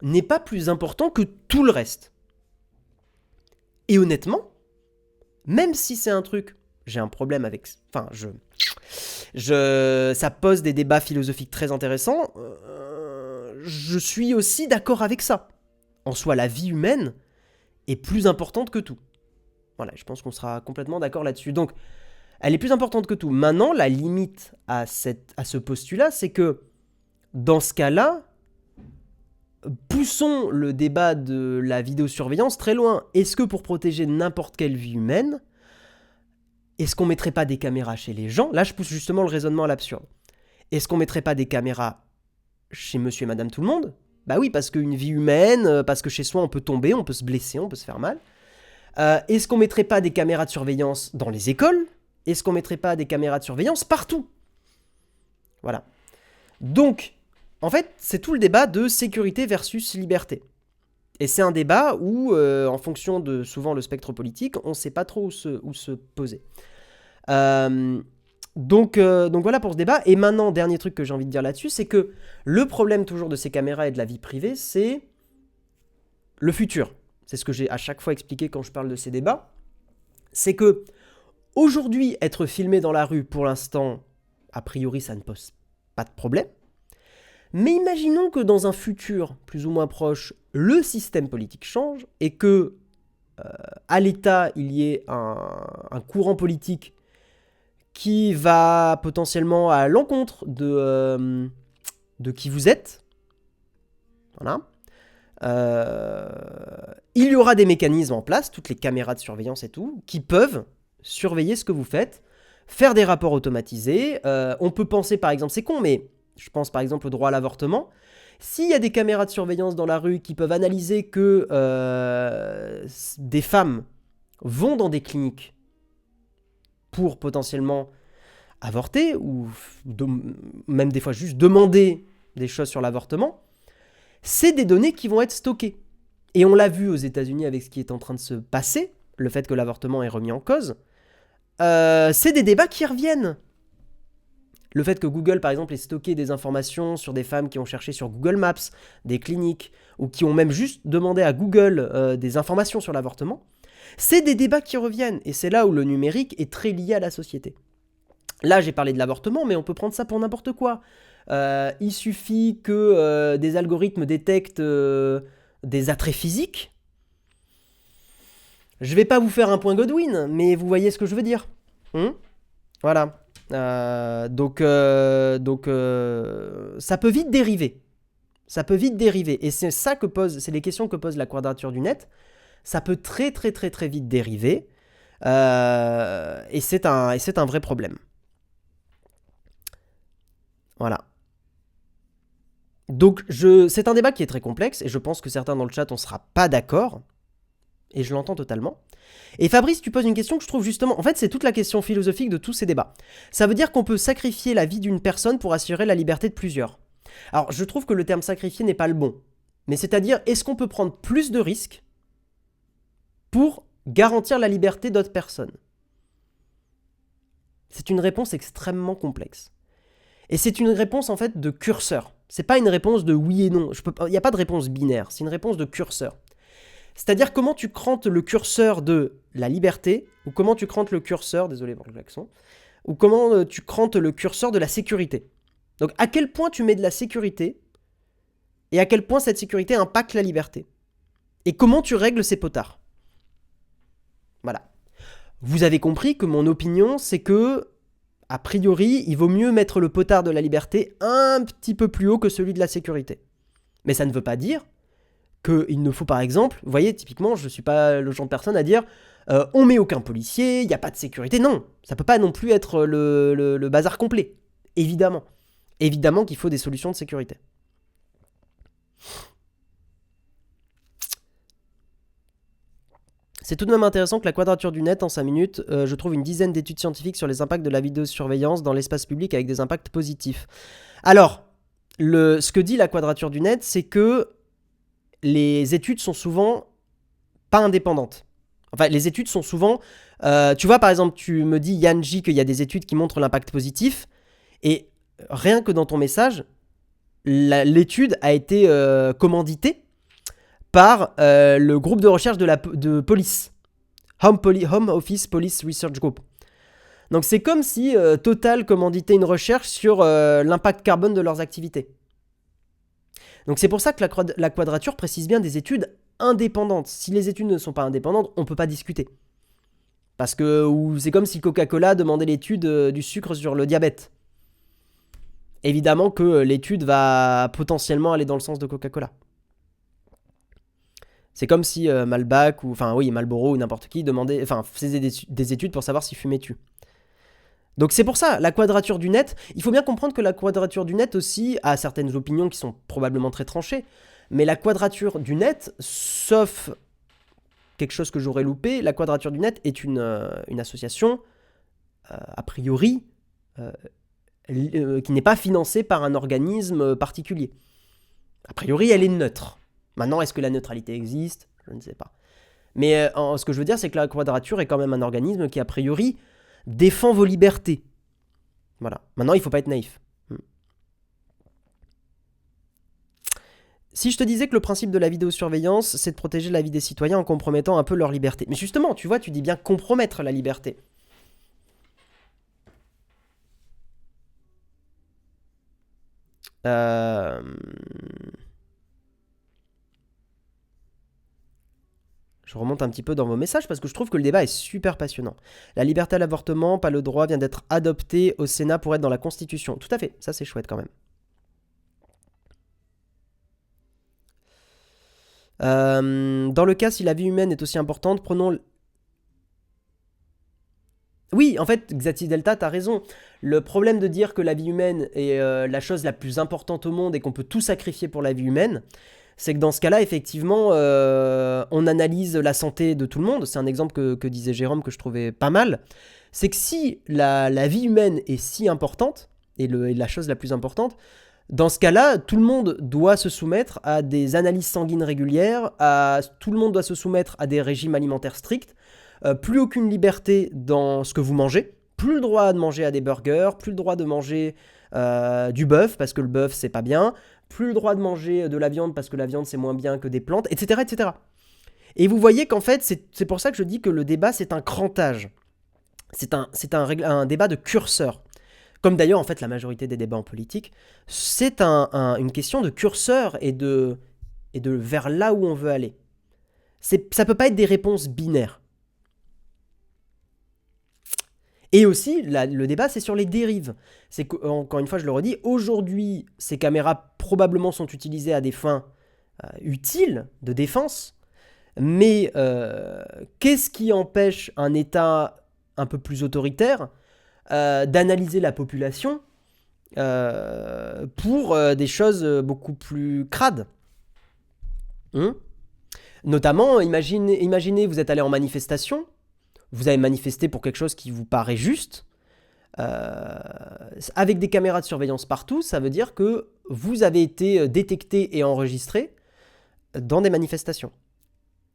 n'est pas plus important que tout le reste ? Et honnêtement, même si c'est un truc, j'ai un problème avec... Enfin, ça pose des débats philosophiques très intéressants, je suis aussi d'accord avec ça. En soi, la vie humaine est plus importante que tout. Voilà, je pense qu'on sera complètement d'accord là-dessus. Donc, elle est plus importante que tout. Maintenant, la limite à ce postulat, c'est que, dans ce cas-là, poussons le débat de la vidéosurveillance très loin. Est-ce que pour protéger n'importe quelle vie humaine, est-ce qu'on mettrait pas des caméras chez les gens ? Là, je pousse justement le raisonnement à l'absurde. Est-ce qu'on mettrait pas des caméras chez monsieur et madame tout le monde ? Bah oui, parce qu'une vie humaine, parce que chez soi, on peut tomber, on peut se blesser, on peut se faire mal. Est-ce qu'on mettrait pas des caméras de surveillance dans les écoles ? Est-ce qu'on mettrait pas des caméras de surveillance partout ? Voilà. Donc, en fait, c'est tout le débat de sécurité versus liberté. Et c'est un débat où, en fonction de souvent le spectre politique, on ne sait pas trop où se poser. Donc voilà pour ce débat. Et maintenant, dernier truc que j'ai envie de dire là-dessus, c'est que le problème toujours de ces caméras et de la vie privée, c'est le futur. C'est ce que j'ai à chaque fois expliqué quand je parle de ces débats. C'est que aujourd'hui, être filmé dans la rue, pour l'instant, a priori, ça ne pose pas de problème. Mais imaginons que dans un futur plus ou moins proche, le système politique change et que à l'État, il y ait un courant politique qui va potentiellement à l'encontre de qui vous êtes. Voilà. Il y aura des mécanismes en place, toutes les caméras de surveillance et tout, qui peuvent surveiller ce que vous faites, faire des rapports automatisés. On peut penser par exemple, c'est con, mais je pense par exemple au droit à l'avortement. S'il y a des caméras de surveillance dans la rue qui peuvent analyser que des femmes vont dans des cliniques pour potentiellement avorter, ou même des fois juste demander des choses sur l'avortement, c'est des données qui vont être stockées. Et on l'a vu aux États-Unis avec ce qui est en train de se passer, le fait que l'avortement est remis en cause, c'est des débats qui reviennent. Le fait que Google, par exemple, ait stocké des informations sur des femmes qui ont cherché sur Google Maps, des cliniques, ou qui ont même juste demandé à Google des informations sur l'avortement, c'est des débats qui reviennent. Et c'est là où le numérique est très lié à la société. Là, j'ai parlé de l'avortement, mais on peut prendre ça pour n'importe quoi. Il suffit que des algorithmes détectent des attraits physiques. Je vais pas vous faire un point Godwin, mais vous voyez ce que je veux dire. Hmm. Voilà. Ça peut vite dériver. Ça peut vite dériver. Et c'est les questions que pose la quadrature du net. Ça peut très très très très vite dériver. Et c'est un vrai problème. Voilà. Donc c'est un débat qui est très complexe et je pense que certains dans le chat on sera pas d'accord. Et je l'entends totalement. Et Fabrice, tu poses une question que je trouve justement... En fait, c'est toute la question philosophique de tous ces débats. Ça veut dire qu'on peut sacrifier la vie d'une personne pour assurer la liberté de plusieurs. Alors, je trouve que le terme sacrifier n'est pas le bon. Mais c'est-à-dire, est-ce qu'on peut prendre plus de risques pour garantir la liberté d'autres personnes? C'est une réponse extrêmement complexe. Et c'est une réponse en fait de curseur. C'est pas une réponse de oui et non. Il n'y a pas de réponse binaire, c'est une réponse de curseur. C'est-à-dire comment tu crantes le curseur de la liberté, ou comment tu crantes le curseur, désolé pour le klaxon, ou comment tu crantes le curseur de la sécurité. Donc à quel point tu mets de la sécurité, et à quel point cette sécurité impacte la liberté. Et comment tu règles ces potards. Voilà. Vous avez compris que mon opinion, c'est que, a priori, il vaut mieux mettre le potard de la liberté un petit peu plus haut que celui de la sécurité. Mais ça ne veut pas dire qu'il ne faut par exemple, vous voyez, typiquement, je ne suis pas le genre de personne à dire on met aucun policier, il n'y a pas de sécurité. Non, ça peut pas non plus être le bazar complet. Évidemment. Évidemment qu'il faut des solutions de sécurité. C'est tout de même intéressant que la quadrature du net, en 5 minutes, je trouve une dizaine d'études scientifiques sur les impacts de la vidéosurveillance dans l'espace public avec des impacts positifs. Alors, ce que dit la quadrature du net, c'est que les études sont souvent pas indépendantes. Enfin, les études sont souvent... tu vois, par exemple, tu me dis, Yanji, qu'il y a des études qui montrent l'impact positif, et rien que dans ton message, l'étude a été commanditée par le groupe de recherche de police. Home Office Police Research Group. Donc c'est comme si Total commanditait une recherche sur l'impact carbone de leurs activités. Donc c'est pour ça que la quadrature précise bien des études indépendantes. Si les études ne sont pas indépendantes, on ne peut pas discuter. Parce que c'est comme si Coca-Cola demandait l'étude du sucre sur le diabète. Évidemment que l'étude va potentiellement aller dans le sens de Coca-Cola. C'est comme si Malbac ou Marlboro ou n'importe qui faisait des études pour savoir si fumer tue. Donc c'est pour ça, la quadrature du net, il faut bien comprendre que la quadrature du net aussi a certaines opinions qui sont probablement très tranchées, mais la quadrature du net, sauf quelque chose que j'aurais loupé, la quadrature du net est une association, a priori, qui n'est pas financée par un organisme particulier. A priori, elle est neutre. Maintenant, est-ce que la neutralité existe? Je ne sais pas. Mais ce que je veux dire, c'est que la quadrature est quand même un organisme qui, a priori, défend vos libertés. Voilà. Maintenant, il ne faut pas être naïf. Si je te disais que le principe de la vidéosurveillance, c'est de protéger la vie des citoyens en compromettant un peu leur liberté. Mais justement, tu vois, tu dis bien compromettre la liberté. Je remonte un petit peu dans vos messages parce que je trouve que le débat est super passionnant. La liberté à l'avortement, pas le droit, vient d'être adoptée au Sénat pour être dans la Constitution. Tout à fait, ça c'est chouette quand même. Dans le cas, si la vie humaine est aussi importante, prenons... Oui, en fait, Xati Delta, t'as raison. Le problème de dire que la vie humaine est la chose la plus importante au monde et qu'on peut tout sacrifier pour la vie humaine, c'est que dans ce cas-là, effectivement, on analyse la santé de tout le monde. C'est un exemple que disait Jérôme que je trouvais pas mal. C'est que si la vie humaine est si importante, et la chose la plus importante, dans ce cas-là, tout le monde doit se soumettre à des analyses sanguines régulières, tout le monde doit se soumettre à des régimes alimentaires stricts, plus aucune liberté dans ce que vous mangez, plus le droit de manger à des burgers, plus le droit de manger du bœuf, parce que le bœuf c'est pas bien, plus le droit de manger de la viande parce que la viande c'est moins bien que des plantes, etc. etc. Et vous voyez qu'en fait, c'est pour ça que je dis que le débat c'est un crantage. C'est un débat de curseur. Comme d'ailleurs en fait la majorité des débats en politique, c'est une question de curseur et de vers là où on veut aller. Ça peut pas être des réponses binaires. Et aussi, le débat, c'est sur les dérives. C'est qu'encore une fois, je le redis, aujourd'hui, ces caméras probablement sont utilisées à des fins utiles de défense, mais qu'est-ce qui empêche un État un peu plus autoritaire d'analyser la population pour des choses beaucoup plus crades. Notamment, imaginez, vous êtes allé en manifestation, vous avez manifesté pour quelque chose qui vous paraît juste, avec des caméras de surveillance partout, ça veut dire que vous avez été détecté et enregistré dans des manifestations.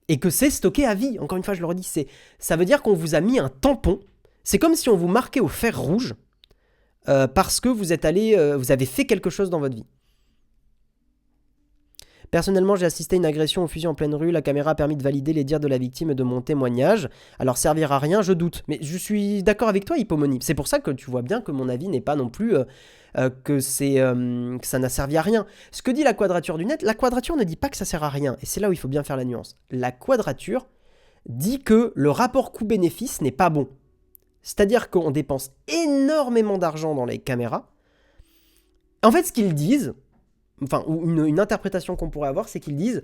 Et que c'est stocké à vie, encore une fois je le redis, ça veut dire qu'on vous a mis un tampon, c'est comme si on vous marquait au fer rouge, parce que vous avez fait quelque chose dans votre vie. Personnellement, j'ai assisté à une agression au fusil en pleine rue. La caméra a permis de valider les dires de la victime et de mon témoignage. Alors, servir à rien, je doute. Mais je suis d'accord avec toi, Hippomonie. C'est pour ça que tu vois bien que mon avis n'est pas non plus que ça n'a servi à rien. Ce que dit la quadrature du net, la quadrature ne dit pas que ça sert à rien. Et c'est là où il faut bien faire la nuance. La quadrature dit que le rapport coût-bénéfice n'est pas bon. C'est-à-dire qu'on dépense énormément d'argent dans les caméras. En fait, ce qu'ils disent, enfin, une interprétation qu'on pourrait avoir, c'est qu'ils disent,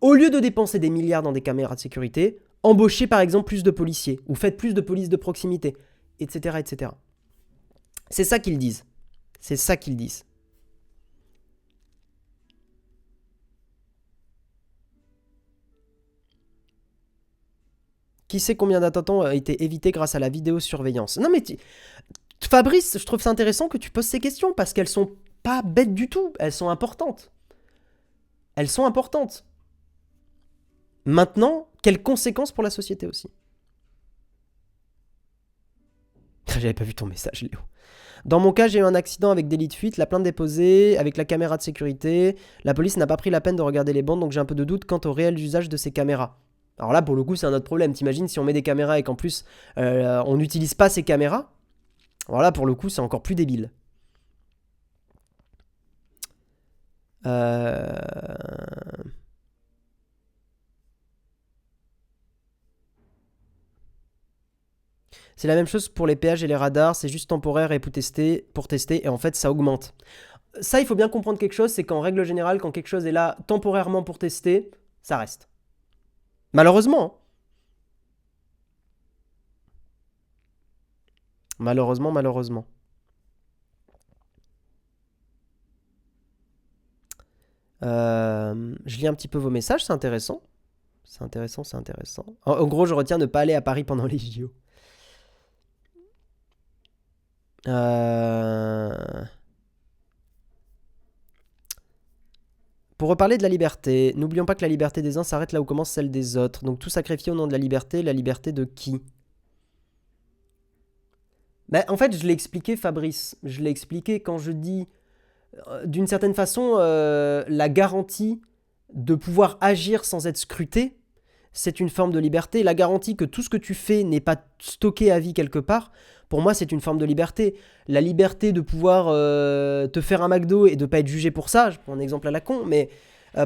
au lieu de dépenser des milliards dans des caméras de sécurité, embauchez par exemple plus de policiers, ou faites plus de police de proximité, etc. etc. C'est ça qu'ils disent. C'est ça qu'ils disent. Qui sait combien d'attentats ont été évités grâce à la vidéosurveillance? Non mais Fabrice, je trouve ça intéressant que tu poses ces questions parce qu'elles sont pas bêtes du tout, elles sont importantes. Elles sont importantes. Maintenant, quelles conséquences pour la société aussi? J'avais pas vu ton message, Léo. Dans mon cas, j'ai eu un accident avec délit de fuite, la plainte déposée, avec la caméra de sécurité. La police n'a pas pris la peine de regarder les bandes, donc j'ai un peu de doute quant au réel usage de ces caméras. Alors là, pour le coup, c'est un autre problème. T'imagines si on met des caméras et qu'en plus, on n'utilise pas ces caméras? Alors là, pour le coup, c'est encore plus débile. C'est la même chose pour les péages et les radars, c'est juste temporaire et pour tester, et en fait, ça augmente. Ça, il faut bien comprendre quelque chose, c'est qu'en règle générale, quand quelque chose est là temporairement pour tester, ça reste. Malheureusement. Malheureusement. Je lis un petit peu vos messages, c'est intéressant. C'est intéressant. En gros, je retiens ne pas aller à Paris pendant les JO. Pour reparler de la liberté, n'oublions pas que la liberté des uns s'arrête là où commence celle des autres. Donc tout sacrifier au nom de la liberté de qui? En fait, je l'ai expliqué, Fabrice. Je l'ai expliqué quand je dis, d'une certaine façon, la garantie de pouvoir agir sans être scruté, c'est une forme de liberté. La garantie que tout ce que tu fais n'est pas stocké à vie quelque part, pour moi, c'est une forme de liberté. La liberté de pouvoir te faire un McDo et de ne pas être jugé pour ça, je prends un exemple à la con, mais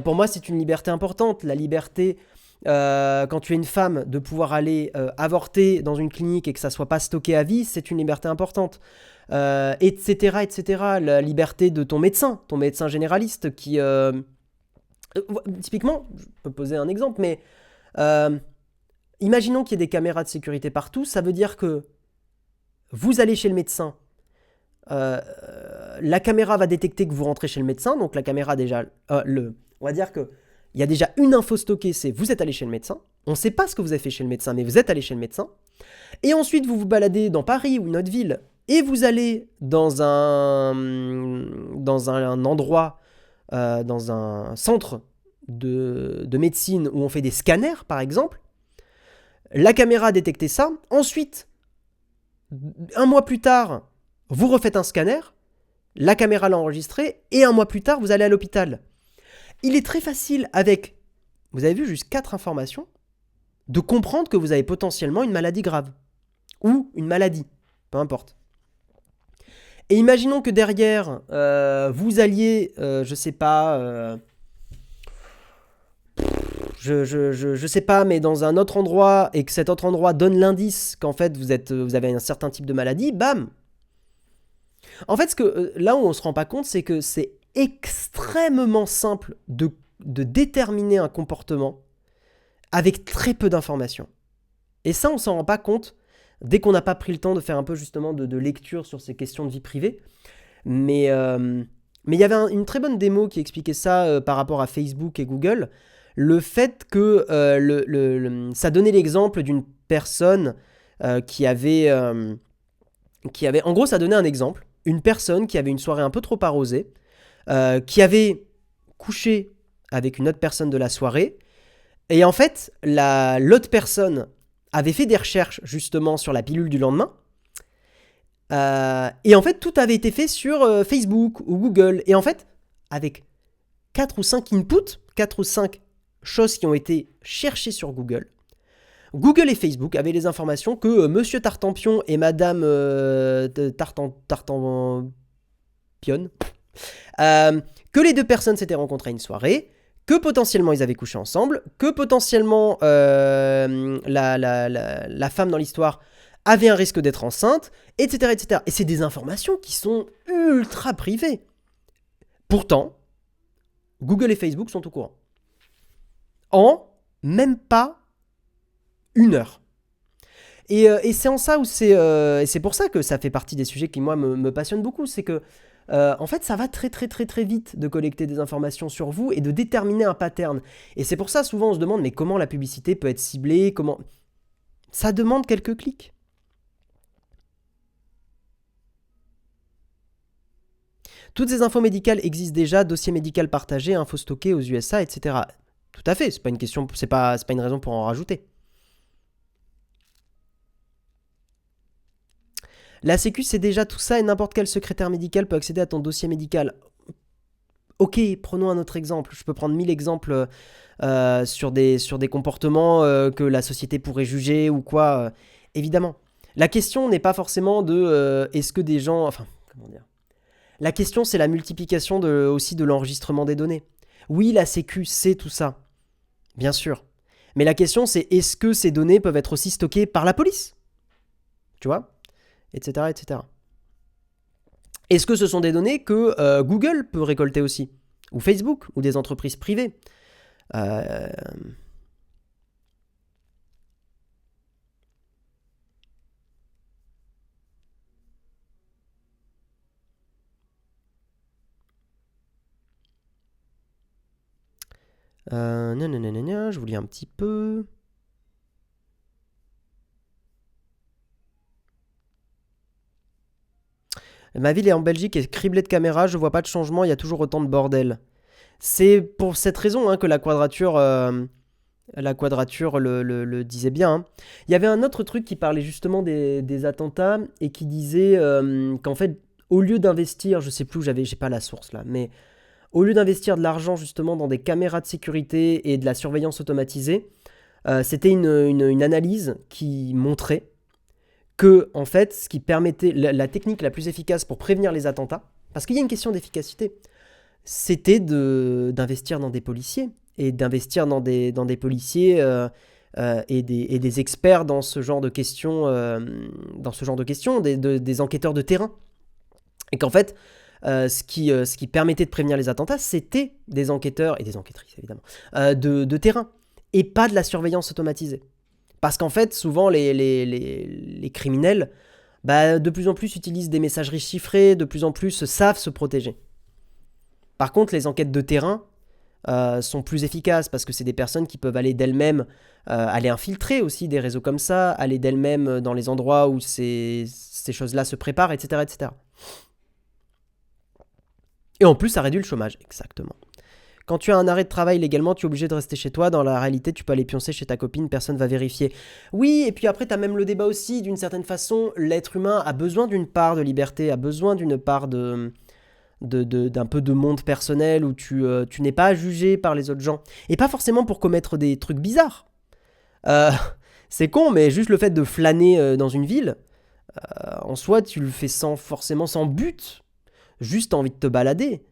pour moi, c'est une liberté importante. La liberté, quand tu es une femme, de pouvoir aller avorter dans une clinique et que ça ne soit pas stocké à vie, c'est une liberté importante. Etc., etc. La liberté de ton médecin généraliste qui... typiquement, je peux poser un exemple, mais imaginons qu'il y ait des caméras de sécurité partout, ça veut dire que vous allez chez le médecin, la caméra va détecter que vous rentrez chez le médecin, donc la caméra déjà, on va dire qu'il y a déjà une info stockée, c'est vous êtes allé chez le médecin, on ne sait pas ce que vous avez fait chez le médecin, mais vous êtes allé chez le médecin, et ensuite vous vous baladez dans Paris ou une autre ville, et vous allez dans un endroit, dans un centre de médecine où on fait des scanners, par exemple. La caméra a détecté ça. Ensuite, un mois plus tard, vous refaites un scanner. La caméra l'a enregistré. Et un mois plus tard, vous allez à l'hôpital. Il est très facile avec, vous avez vu, juste 4 informations, de comprendre que vous avez potentiellement une maladie grave. Ou une maladie. Peu importe. Et imaginons que derrière, vous alliez, je sais pas je sais pas, mais dans un autre endroit, et que cet autre endroit donne l'indice qu'en fait vous avez un certain type de maladie, bam. En fait, là où on se rend pas compte, c'est que c'est extrêmement simple de déterminer un comportement avec très peu d'informations. Et ça, on s'en rend pas compte dès qu'on n'a pas pris le temps de faire un peu justement de lecture sur ces questions de vie privée. Mais il y avait une très bonne démo qui expliquait ça par rapport à Facebook et Google. Le fait que ça donnait l'exemple d'une personne qui avait... En gros, ça donnait un exemple. Une personne qui avait une soirée un peu trop arrosée, qui avait couché avec une autre personne de la soirée. Et en fait, l'autre personne avait fait des recherches justement sur la pilule du lendemain. Et en fait, tout avait été fait sur Facebook ou Google. Et en fait, avec 4 ou 5 inputs, 4 ou 5 choses qui ont été cherchées sur Google, Google et Facebook avaient les informations que Monsieur Tartampion et Madame Tartampion, que les deux personnes s'étaient rencontrées à une soirée, que potentiellement ils avaient couché ensemble, que potentiellement la femme dans l'histoire avait un risque d'être enceinte, etc., etc. Et c'est des informations qui sont ultra privées. Pourtant, Google et Facebook sont au courant. En même pas 1 heure. Et c'est en ça où c'est pour ça que ça fait partie des sujets qui, moi, me passionnent beaucoup. C'est que, en fait, ça va très, très, très, très vite de collecter des informations sur vous et de déterminer un pattern. Et c'est pour ça, souvent, on se demande, mais comment la publicité peut être ciblée, comment... Ça demande quelques clics. Toutes ces infos médicales existent déjà, dossier médical partagé, infos stockées aux USA, etc. Tout à fait, c'est pas une question, c'est pas une raison pour en rajouter. La Sécu, c'est déjà tout ça et n'importe quel secrétaire médical peut accéder à ton dossier médical. Ok, prenons un autre exemple. Je peux prendre 1000 exemples sur des comportements que la société pourrait juger ou quoi. Évidemment. La question n'est pas forcément de est-ce que des gens... Enfin, comment dire. La question, c'est la multiplication aussi de l'enregistrement des données. Oui, la Sécu, c'est tout ça. Bien sûr. Mais la question, c'est est-ce que ces données peuvent être aussi stockées par la police ? Tu vois ? Etc., etc. Est-ce que ce sont des données que Google peut récolter aussi ? Ou Facebook ? Ou des entreprises privées ? Je vous lis un petit peu. Ma ville est en Belgique et criblée de caméras, je vois pas de changement, il y a toujours autant de bordel. C'est pour cette raison que la quadrature le disait bien. Hein. Il y avait un autre truc qui parlait justement des attentats et qui disait qu'en fait, au lieu d'investir, je sais plus où j'ai pas la source là, mais au lieu d'investir de l'argent justement dans des caméras de sécurité et de la surveillance automatisée, c'était une analyse qui montrait que, en fait, ce qui permettait, la technique la plus efficace pour prévenir les attentats, parce qu'il y a une question d'efficacité, c'était d'investir dans des policiers, et d'investir dans des policiers et des experts dans ce genre de questions, des enquêteurs de terrain. Et qu'en fait, ce qui permettait de prévenir les attentats, c'était des enquêteurs, et des enquêtrices évidemment, de terrain, et pas de la surveillance automatisée. Parce qu'en fait, souvent, les criminels, de plus en plus utilisent des messageries chiffrées, de plus en plus savent se protéger. Par contre, les enquêtes de terrain sont plus efficaces parce que c'est des personnes qui peuvent aller d'elles-mêmes, aller infiltrer aussi des réseaux comme ça, aller d'elles-mêmes dans les endroits où ces choses-là se préparent, etc., etc. Et en plus, ça réduit le chômage, exactement. Quand tu as un arrêt de travail légalement, tu es obligé de rester chez toi. Dans la réalité, tu peux aller pioncer chez ta copine, personne va vérifier. Oui, et puis après, tu as même le débat aussi, d'une certaine façon, l'être humain a besoin d'une part de liberté, a besoin d'une part d'un peu de monde personnel où tu n'es pas jugé par les autres gens. Et pas forcément pour commettre des trucs bizarres. C'est con, mais juste le fait de flâner dans une ville, en soi, tu le fais forcément sans but. Juste envie de te balader.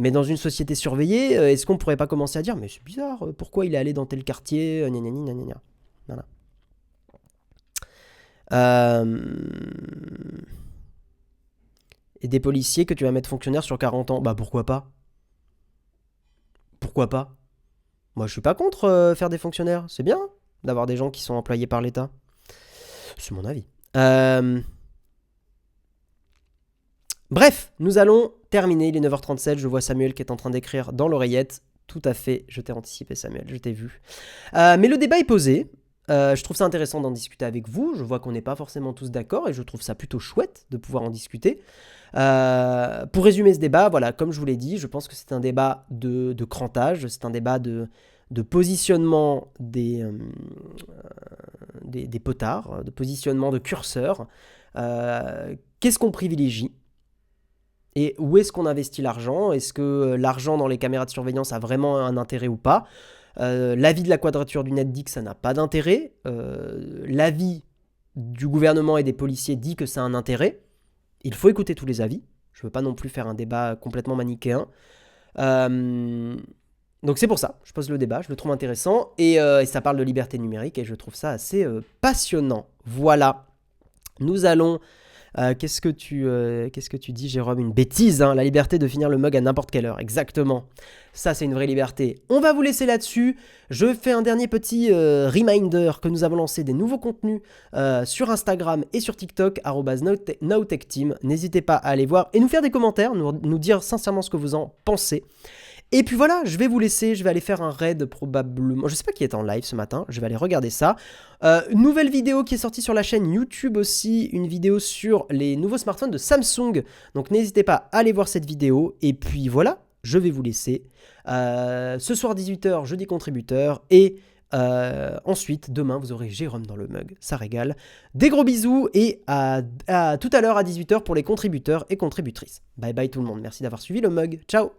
Mais dans une société surveillée, est-ce qu'on pourrait pas commencer à dire, mais c'est bizarre, pourquoi il est allé dans tel quartier, gna gna gna gna gna. Voilà. Et des policiers que tu vas mettre fonctionnaires sur 40 ans, bah pourquoi pas? Pourquoi pas? Moi je suis pas contre faire des fonctionnaires, c'est bien d'avoir des gens qui sont employés par l'État. C'est mon avis. Bref, nous allons terminer, il est 9h37, je vois Samuel qui est en train d'écrire dans l'oreillette. Tout à fait, je t'ai anticipé Samuel, je t'ai vu. Mais le débat est posé, je trouve ça intéressant d'en discuter avec vous, je vois qu'on n'est pas forcément tous d'accord et je trouve ça plutôt chouette de pouvoir en discuter. Pour résumer ce débat, voilà, comme je vous l'ai dit, je pense que c'est un débat de crantage, c'est un débat de positionnement des potards, de positionnement de curseurs. Qu'est-ce qu'on privilégie? Et où est-ce qu'on investit l'argent? Est-ce que l'argent dans les caméras de surveillance a vraiment un intérêt ou pas? L'avis de la Quadrature du Net dit que ça n'a pas d'intérêt. L'avis du gouvernement et des policiers dit que ça a un intérêt. Il faut écouter tous les avis. Je ne veux pas non plus faire un débat complètement manichéen. Donc c'est pour ça, je pose le débat, je le trouve intéressant. Et ça parle de liberté numérique et je trouve ça assez passionnant. Voilà. Nous allons... qu'est-ce que tu dis, Jérôme? Une bêtise, hein, la liberté de finir le mug à n'importe quelle heure, exactement. Ça, c'est une vraie liberté. On va vous laisser là-dessus. Je fais un dernier petit reminder que nous avons lancé des nouveaux contenus sur Instagram et sur TikTok, @nowtechteam. N'hésitez pas à aller voir et nous faire des commentaires, nous dire sincèrement ce que vous en pensez. Et puis voilà, je vais vous laisser, je vais aller faire un raid probablement, je sais pas qui est en live ce matin, je vais aller regarder ça. Nouvelle vidéo qui est sortie sur la chaîne YouTube aussi, une vidéo sur les nouveaux smartphones de Samsung. Donc n'hésitez pas à aller voir cette vidéo. Et puis voilà, je vais vous laisser. Ce soir 18h, jeudi contributeur. Et ensuite, demain, vous aurez Jérôme dans le mug, ça régale. Des gros bisous et à tout à l'heure à 18h pour les contributeurs et contributrices. Bye bye tout le monde, merci d'avoir suivi le mug, ciao.